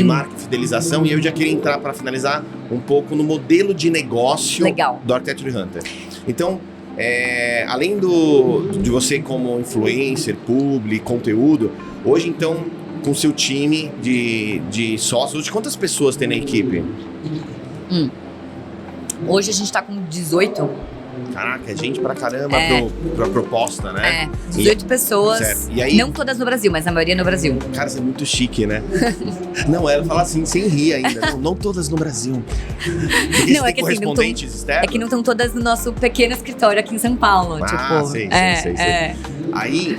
marca e fidelização, e eu já queria entrar para finalizar um pouco no modelo de negócio do Architecture Hunter. Então, além de você como influencer, publi, conteúdo, hoje então, com seu time de sócios, de quantas pessoas tem na equipe? Hoje a gente tá com 18 Caraca, é gente pra caramba pra proposta, né? 18 pessoas. Certo. E aí, não todas no Brasil, mas a maioria no Brasil. Cara, isso é muito chique, né? Não, ela fala assim, sem rir ainda. Não todas no Brasil. Porque não, é que correspondentes assim, externos. é que não estão todas no nosso pequeno escritório aqui em São Paulo. Sei. Aí,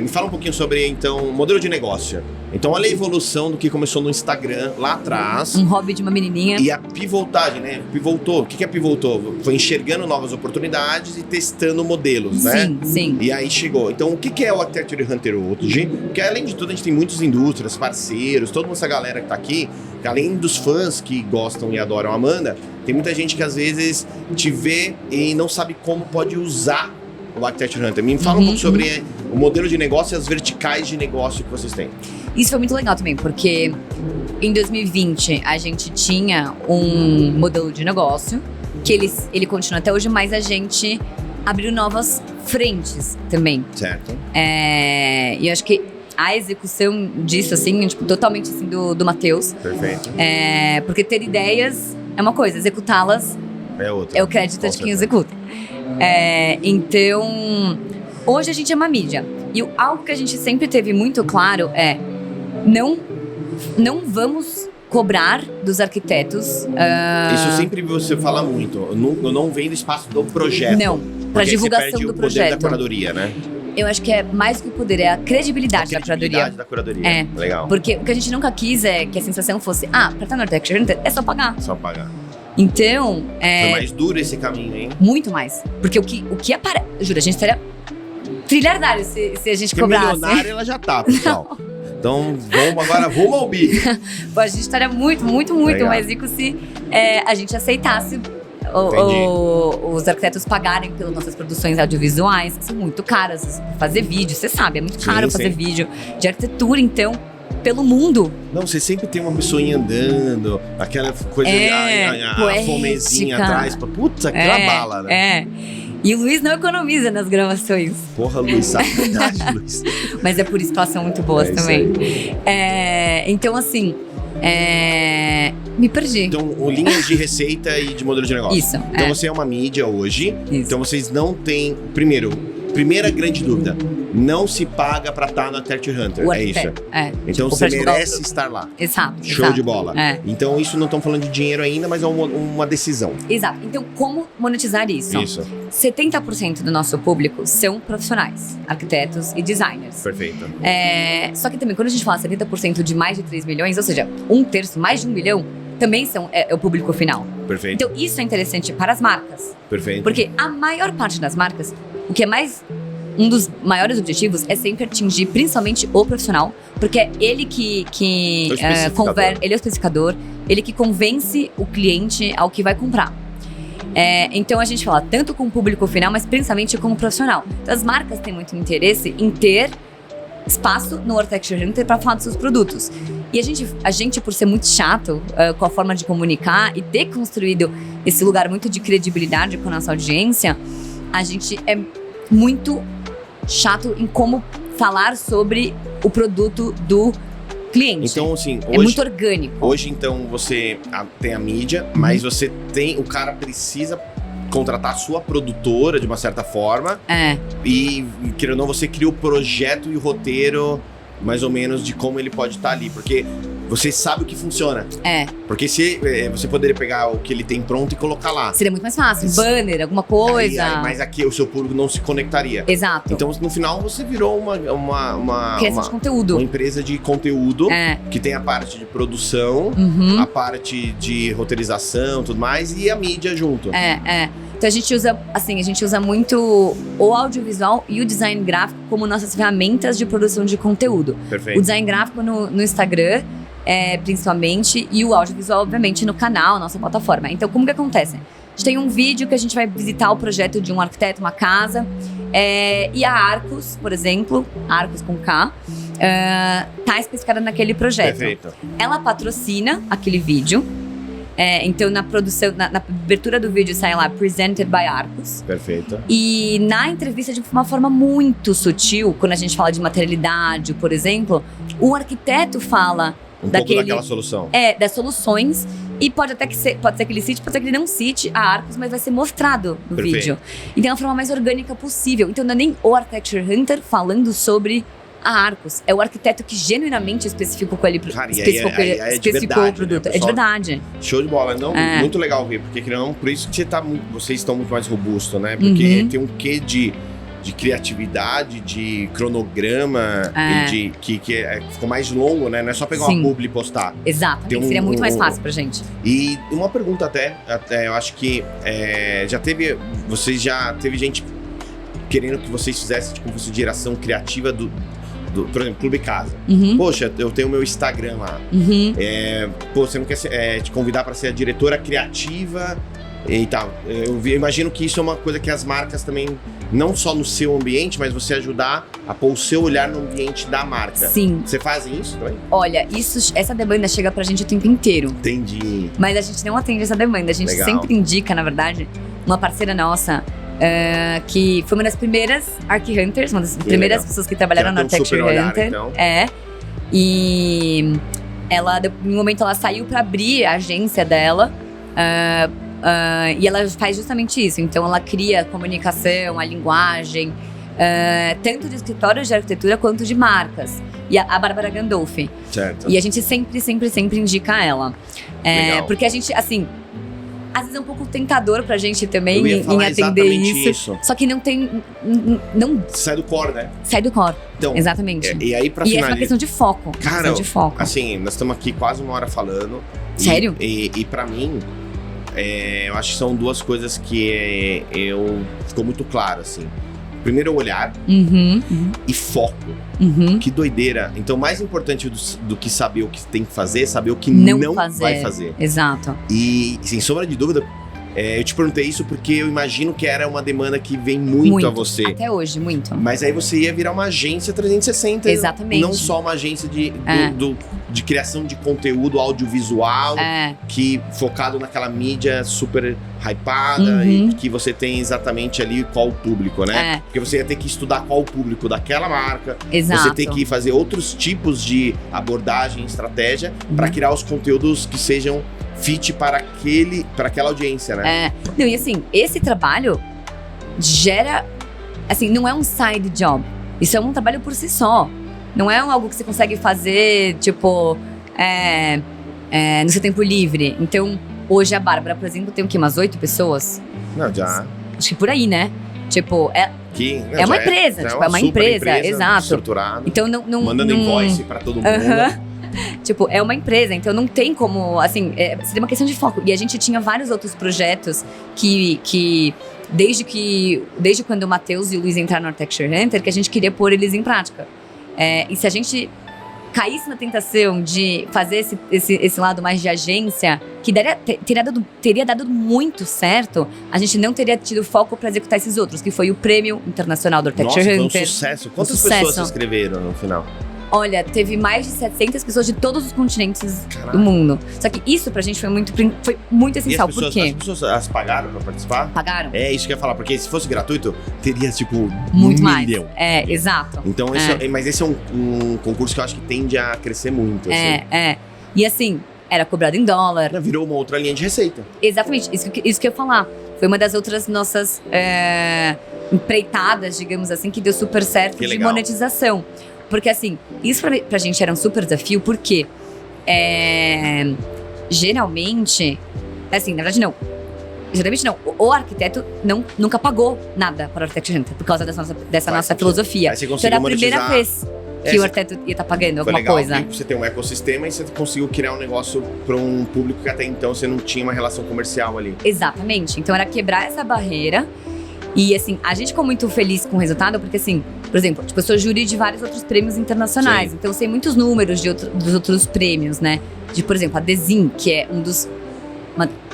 me fala um pouquinho sobre, então, o modelo de negócio. Então, olha a evolução do que começou no Instagram lá atrás. Um hobby de uma menininha. E a pivotagem, né? Pivotou. O que é pivotou? Foi enxergando novas oportunidades e testando modelos, né? Sim. E aí chegou. Então, o que é o Architecture Hunter hoje? Porque, além de tudo, a gente tem muitas indústrias, parceiros, toda essa galera que tá aqui, que além dos fãs que gostam e adoram a Amanda, tem muita gente que, às vezes, te vê e não sabe como pode usar o Architecture Hunter. Me fala um pouco sobre o modelo de negócio e as verticais de negócio que vocês têm. Isso foi muito legal também, porque em 2020 a gente tinha um modelo de negócio que ele continua até hoje, mas a gente abriu novas frentes também. Certo. E eu acho que a execução disso, assim, tipo, totalmente assim, do Matheus. Perfeito. Porque ter ideias é uma coisa, executá-las é outra. É o crédito de quem executa. Então, hoje a gente é uma mídia. E algo que a gente sempre teve muito claro é não vamos cobrar dos arquitetos. Isso sempre você fala muito. Eu não vendo espaço do projeto. Não, para divulgação do projeto. O poder da curadoria, né? Eu acho que é mais do que o poder, é a credibilidade da curadoria. A credibilidade da curadoria. Legal. Porque o que a gente nunca quis é que a sensação fosse, pra estar no Architecture Hunter é só pagar. Só pagar. Então, Foi mais duro esse caminho, hein? Muito mais. Porque o que aparece... Juro, a gente seria trilhardário se a gente cobrasse. Milionária ela já tá, pessoal. Então, vamos ao bico. A gente estaria muito mais rico se a gente aceitasse os arquitetos pagarem pelas nossas produções audiovisuais, que são muito caras. Fazer vídeo, você sabe, é muito caro fazer vídeo de arquitetura, então, pelo mundo. Não, você sempre tem uma pessoinha andando, aquela coisa, a fomezinha atrás. Puta, aquela bala, né? E o Luiz não economiza nas gravações. Porra, Luiz, sacanagem, Luiz. Mas é por isso que elas são muito boas também. Então, assim, me perdi. Então, linhas de receita e de modelo de negócio. Isso. Então, você é uma mídia hoje. Isso. Então, vocês não têm... Primeira grande dúvida. Não se paga pra estar no Architecture Hunter. É isso. Então, você merece estar lá. Exato. Show de bola. Então, isso não estamos falando de dinheiro ainda, mas é uma decisão. Exato. Então, como monetizar isso? 70% do nosso público são profissionais, arquitetos e designers. Perfeito. Só que também, quando a gente fala 70% de mais de 3 milhões, ou seja, 1/3, mais de 1 milhão, também é o público final. Perfeito. Então, isso é interessante para as marcas. Perfeito. Porque a maior parte das marcas, o que é um dos maiores objetivos é sempre atingir principalmente o profissional, porque é ele que converte, ele é o especificador, ele que convence o cliente ao que vai comprar. Então a gente fala tanto com o público final, mas principalmente com o profissional. Então as marcas têm muito interesse em ter espaço no Architecture Hunter para falar dos seus produtos. E a gente, por ser muito chato com a forma de comunicar e ter construído esse lugar muito de credibilidade com a nossa audiência, a gente é muito chato em como falar sobre o produto do cliente. Então, assim, hoje, é muito orgânico. Hoje, então, você tem a mídia, mas o cara precisa contratar a sua produtora de uma certa forma. E, querendo ou não, você cria o projeto e o roteiro, mais ou menos, de como ele pode estar ali. Porque você sabe o que funciona. Porque se você poderia pegar o que ele tem pronto e colocar lá. Seria muito mais fácil. Banner, alguma coisa. Mas aqui o seu público não se conectaria. Exato. Então, no final, você virou uma criação de conteúdo. Uma empresa de conteúdo que tem a parte de produção, a parte de roteirização e tudo mais, e a mídia junto. Então a gente usa muito o audiovisual e o design gráfico como nossas ferramentas de produção de conteúdo. Perfeito. O design gráfico no Instagram, principalmente, e o audiovisual, obviamente, no canal, nossa plataforma. Então, como que acontece? A gente tem um vídeo que a gente vai visitar o projeto de um arquiteto, uma casa, e a Arcos, por exemplo, Arcos com K, tá especificada naquele projeto. Perfeito. Ela patrocina aquele vídeo. Então, na produção, na abertura do vídeo sai lá, Presented by Arcos. Perfeito. E na entrevista, de uma forma muito sutil, quando a gente fala de materialidade, por exemplo, o arquiteto fala pouco daquela solução. Das soluções E pode ser que ele cite, pode ser que ele não cite a Arcos, mas vai ser mostrado no Perfeito. vídeo. Então é a forma mais orgânica possível. Então não é nem o Architecture Hunter falando sobre a Arcos. É o arquiteto que genuinamente especificou com ele, Cara, especificou de verdade, o produto. né, É de verdade. Show de bola. Não, muito legal ver, porque não, por isso que vocês estão muito mais robustos, né? Porque tem um quê de criatividade, de cronograma, e que ficou mais longo, né? Não é só pegar uma publi e postar. Exato, seria muito mais fácil pra gente. E uma pergunta até eu acho que já teve gente querendo que vocês fizessem tipo direção criativa por exemplo, Clube Casa. Poxa, eu tenho meu Instagram lá. Você não quer te convidar para ser a diretora criativa e tal. Eu imagino que isso é uma coisa que as marcas também, não só no seu ambiente, mas você ajudar a pôr o seu olhar no ambiente da marca. Sim. Você faz isso também? Olha, essa demanda chega pra gente o tempo inteiro. Entendi. Mas a gente não atende essa demanda. A gente sempre indica, na verdade, uma parceira nossa, que foi uma das primeiras Arch-Hunters, uma das primeiras pessoas que trabalharam no Architecture Hunter. Então. E ela, no momento, ela saiu pra abrir a agência dela. E ela faz justamente isso. Então ela cria comunicação, a linguagem, tanto de escritórios de arquitetura quanto de marcas. E a Bárbara Gandolfi. Certo. E a gente sempre indica ela. Porque a gente, assim, às vezes é um pouco tentador pra gente também em atender isso. Só que não tem. Não sai do core, né? Sai do core. Então, exatamente. E aí, pra finalizar. E é uma questão de foco. Cara, assim, nós estamos aqui quase 1 hora falando. Sério? E pra mim, eu acho que são 2 coisas que ficou muito claro, assim. Primeiro é o olhar e foco. Que doideira. Então, mais importante do que saber o que tem que fazer, é saber o que não vai fazer. Exato. E, sem sombra de dúvida, eu te perguntei isso porque eu imagino que era uma demanda que vem muito a você. Até hoje, muito. Mas aí você ia virar uma agência 360. Exatamente. Não só uma agência de criação de conteúdo audiovisual, que focado naquela mídia super hypada e que você tem exatamente ali qual o público, né? Porque você ia ter que estudar qual o público daquela marca. Exato. Você tem que fazer outros tipos de abordagem, estratégia para criar os conteúdos que sejam fit para aquela audiência, né? Não, e assim, esse trabalho gera, assim, não é um side job. Isso é um trabalho por si só. Não é algo que você consegue fazer, tipo, no seu tempo livre. Então, hoje a Bárbara, por exemplo, tem o quê? Umas 8 pessoas? Não, já. Acho que por aí, né? Tipo, é uma empresa, tipo, é uma empresa, exato. Estruturada. Então, não mandando invoice pra todo mundo. Tipo, é uma empresa, então não tem como, assim, seria uma questão de foco. E a gente tinha vários outros projetos que desde quando o Matheus e o Luiz entraram no Architecture Hunter, que a gente queria pôr eles em prática. E se a gente caísse na tentação de fazer esse lado mais de agência, que teria dado muito certo, a gente não teria tido foco para executar esses outros, que foi o Prêmio Internacional do Architecture Hunter. Foi um sucesso. Quantas pessoas se inscreveram no final? Olha, teve mais de 700 pessoas de todos os continentes do mundo. Só que isso pra gente foi muito essencial. Por quê? As pessoas elas pagaram pra participar? Pagaram. É isso que eu ia falar, porque se fosse gratuito, teria tipo muito mais. milhão. Exato. Então, mas esse é um concurso que eu acho que tende a crescer muito. Assim. E assim, era cobrado em dólar. Virou uma outra linha de receita. Exatamente, isso que eu ia falar. Foi uma das outras nossas empreitadas, digamos assim, que deu super certo de monetização. Porque assim, isso pra gente era um super desafio, porque geralmente, assim, na verdade não. Geralmente não. O arquiteto nunca pagou nada para o Architecture Hunter, por causa dessa nossa filosofia. Então era a primeira vez que o arquiteto ia estar pagando alguma coisa. Você tem um ecossistema e você conseguiu criar um negócio para um público que até então você não tinha uma relação comercial ali. Exatamente. Então era quebrar essa barreira. E assim, a gente ficou muito feliz com o resultado, porque assim, por exemplo, tipo, eu sou júri de vários outros prêmios internacionais. Sim. Então eu sei muitos números dos outros prêmios, né? De, por exemplo, a Design, que é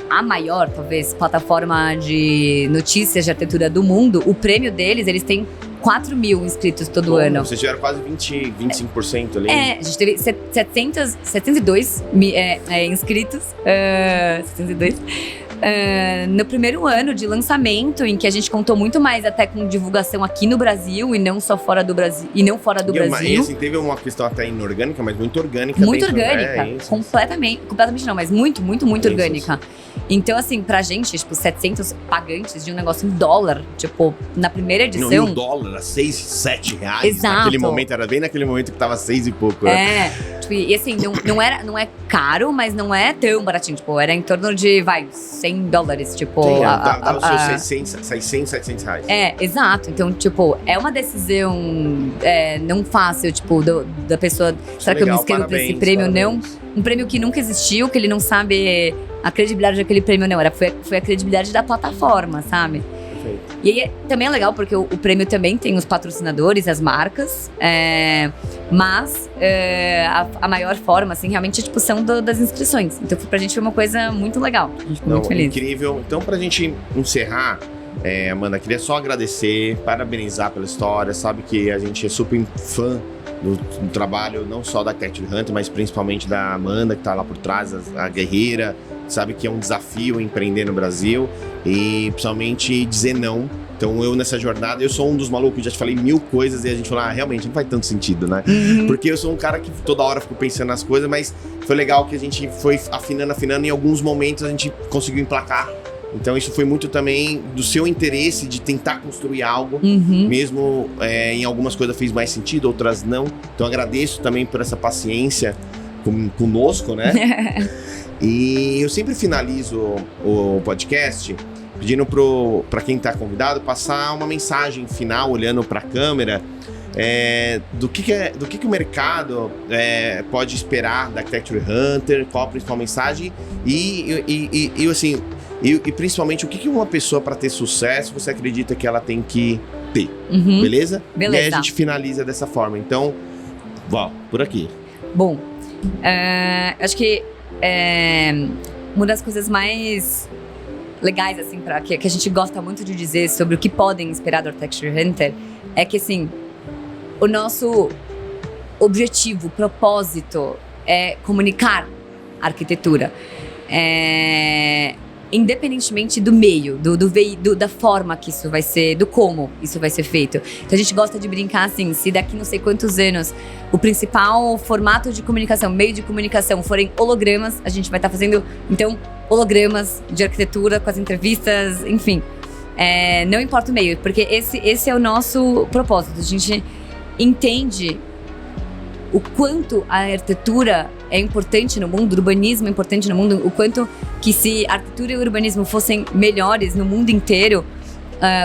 a maior, talvez, plataforma de notícias de arquitetura do mundo. O prêmio deles, eles têm 4 mil inscritos todo ano. Vocês tiveram quase 25% ali. A gente teve 702 inscritos. 702. no primeiro ano de lançamento, em que a gente contou muito mais até com divulgação aqui no Brasil e não só fora do Brasil, e não fora do Brasil. E assim, teve uma questão até inorgânica, mas muito orgânica. Muito orgânica, completamente não, mas muito orgânica. Então, assim, pra gente, tipo, 700 pagantes de um negócio em dólar, tipo, na primeira edição... Não, e o dólar era 6, 7 reais. Exato. Naquele momento, era bem naquele momento que tava 6 e pouco. Né? Tipo, e assim, não é caro, mas não é tão baratinho. Tipo, era em torno de, $100, tipo... Sim, dava os seus 600, 700 reais. Exato. Então, tipo, é uma decisão não fácil, tipo, da pessoa... Será que eu me inscrevo pra esse prêmio ou não? Um prêmio que nunca existiu, que ele não sabe a credibilidade daquele prêmio, não. Foi a credibilidade da plataforma, sabe? Perfeito. E aí também é legal, porque o prêmio também tem os patrocinadores, as marcas, mas a maior forma, assim, realmente, tipo, são das inscrições. Então, pra gente foi uma coisa muito legal. A gente ficou muito feliz. Incrível. Então, pra gente encerrar, Amanda, queria só agradecer, parabenizar pela história. Sabe que a gente é super fã do trabalho, não só da Architecture Hunter, mas principalmente da Amanda, que tá lá por trás, a guerreira. Sabe que é um desafio empreender no Brasil e principalmente dizer não. Então eu nessa jornada, eu sou um dos malucos, já te falei 1000 coisas e a gente falou, realmente não faz tanto sentido, né? Porque eu sou um cara que toda hora fico pensando nas coisas, mas foi legal que a gente foi afinando e em alguns momentos a gente conseguiu emplacar. Então isso foi muito também do seu interesse de tentar construir algo, mesmo em algumas coisas fez mais sentido, outras não. Então agradeço também por essa paciência conosco, né? E eu sempre finalizo o podcast pedindo para quem está convidado passar uma mensagem final, olhando para a câmera, do que o mercado pode esperar da Architecture Hunter, qual a principal mensagem e assim, e principalmente o que uma pessoa, para ter sucesso, você acredita que ela tem que ter, beleza? E aí a gente finaliza dessa forma. Então, por aqui. Bom, acho que uma das coisas mais legais, assim, que a gente gosta muito de dizer sobre o que podem esperar do Architecture Hunter é que, assim, o nosso objetivo, propósito é comunicar a arquitetura. Independentemente do meio, da forma que isso vai ser, do como isso vai ser feito. Então a gente gosta de brincar assim, se daqui não sei quantos anos o principal formato de comunicação, meio de comunicação forem hologramas, a gente vai estar fazendo, então, hologramas de arquitetura com as entrevistas, enfim. Não importa o meio, porque esse é o nosso propósito. A gente entende o quanto a arquitetura é importante no mundo, o urbanismo é importante no mundo, o quanto que se a arquitetura e o urbanismo fossem melhores no mundo inteiro,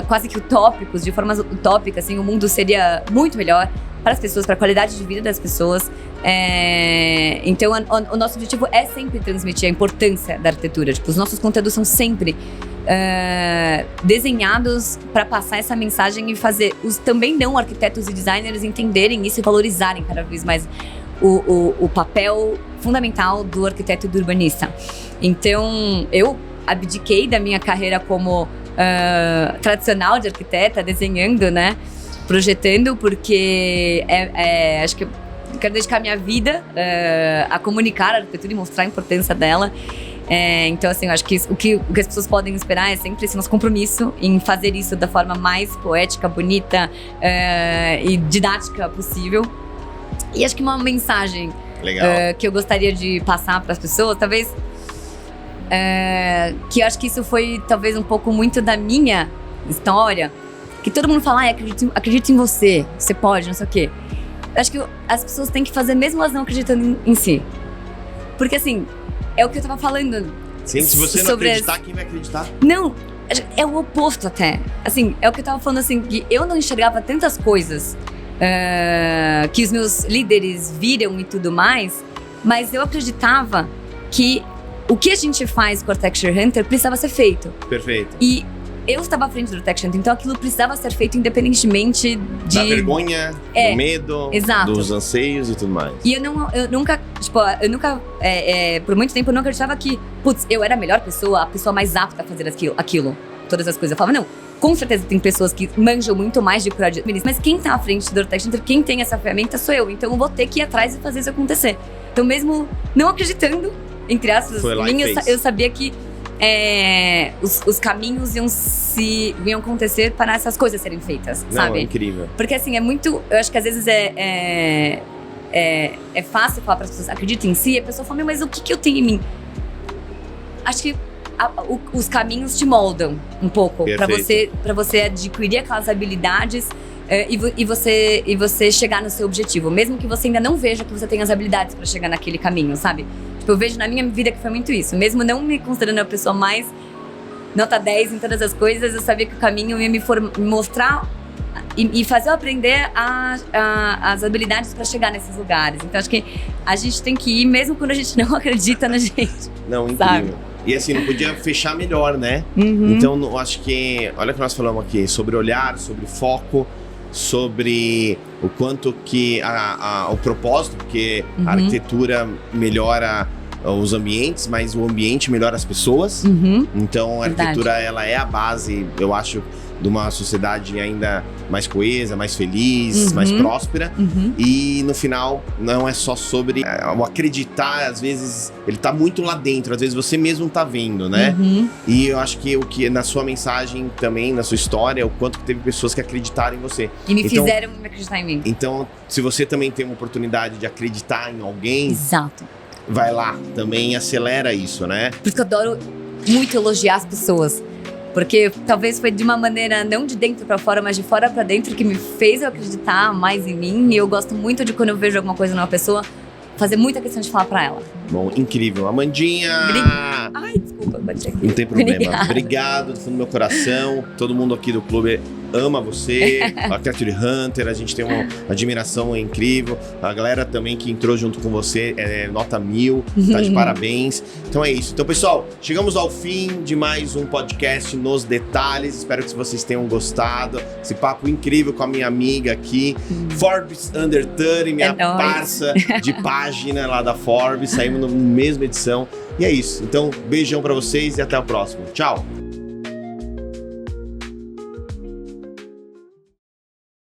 quase que utópicos, de formas utópicas, assim, o mundo seria muito melhor para as pessoas, para a qualidade de vida das pessoas. Então, o nosso objetivo é sempre transmitir a importância da arquitetura. Tipo, os nossos conteúdos são sempre desenhados para passar essa mensagem e fazer os também não arquitetos e designers entenderem isso e valorizarem cada vez mais o papel fundamental do arquiteto e do urbanista. Então, eu abdiquei da minha carreira como tradicional de arquiteta, desenhando, né, projetando, porque acho que eu quero dedicar minha vida a comunicar a arquitetura e mostrar a importância dela. Então, assim, eu acho que o que as pessoas podem esperar é sempre esse nosso compromisso em fazer isso da forma mais poética, bonita e didática possível. E acho que uma mensagem que eu gostaria de passar para as pessoas, talvez, que eu acho que isso foi talvez um pouco muito da minha história, que todo mundo fala, acredito em você, você pode, não sei o quê. Eu acho que as pessoas têm que fazer mesmo elas não acreditando em si. Porque, assim, é o que eu tava falando. Sim, se você não acreditar, quem vai acreditar? Não, é o oposto até. Assim, é o que eu tava falando, assim, que eu não enxergava tantas coisas que os meus líderes viram e tudo mais, mas eu acreditava que o que a gente faz com o Architecture Hunter precisava ser feito. Perfeito. E eu estava à frente do Architecture Hunter, então aquilo precisava ser feito independentemente da vergonha, do medo, dos anseios e tudo mais. E eu nunca, por muito tempo eu não acreditava que, eu era a melhor pessoa, a pessoa mais apta a fazer aquilo, todas as coisas. Eu falava, não, com certeza tem pessoas que manjam muito mais de curar de mas quem tá à frente do Architecture Hunter, quem tem essa ferramenta sou eu, então eu vou ter que ir atrás e fazer isso acontecer. Então, mesmo não acreditando, entre aspas, eu sabia que os caminhos iam acontecer para essas coisas serem feitas, sabe? Não, é incrível. Porque assim, eu acho que às vezes é fácil falar para as pessoas, acredita em si, e a pessoa fala, mas o que eu tenho em mim? Acho que os caminhos te moldam um pouco para você adquirir aquelas habilidades e você chegar no seu objetivo, mesmo que você ainda não veja que você tem as habilidades para chegar naquele caminho, sabe? Tipo, eu vejo na minha vida que foi muito isso, mesmo não me considerando a pessoa mais nota 10 em todas as coisas, eu sabia que o caminho ia me mostrar e fazer eu aprender as habilidades para chegar nesses lugares. Então acho que a gente tem que ir mesmo quando a gente não acredita na gente. Não, incrível. Sabe? E assim, não podia fechar melhor, né? Então, acho que... Olha o que nós falamos aqui, sobre olhar, sobre foco, sobre o quanto que o propósito, porque a arquitetura melhora os ambientes, mas o ambiente melhora as pessoas. Então, a arquitetura, ela é a base, eu acho, de uma sociedade ainda mais coesa, mais feliz, mais próspera. E no final, não é só sobre o acreditar, às vezes ele tá muito lá dentro, às vezes você mesmo tá vendo, né? E eu acho que o que na sua mensagem também, na sua história, o quanto que teve pessoas que acreditaram em você. E me fizeram acreditar em mim. Então, se você também tem uma oportunidade de acreditar em alguém, exato, vai lá, também acelera isso, né? Por isso que eu adoro muito elogiar as pessoas. Porque talvez foi de uma maneira, não de dentro pra fora, mas de fora pra dentro, que me fez eu acreditar mais em mim. E eu gosto muito de quando eu vejo alguma coisa numa pessoa, fazer muita questão de falar pra ela. Bom, incrível. Amandinha! Ai, desculpa, bati aqui. Não tem problema. Obrigado do fundo do meu coração. Todo mundo aqui do clube ama você. A Architecture Hunter, a gente tem uma admiração incrível. A galera também que entrou junto com você é nota 1000, tá de parabéns. Então é isso. Então, pessoal, chegamos ao fim de mais um podcast Nos Detalhes. Espero que vocês tenham gostado. Esse papo incrível com a minha amiga aqui, Forbes Under 30, minha parça de página lá da Forbes. Saímos na mesma edição. E é isso. Então, beijão pra vocês e até o próximo. Tchau!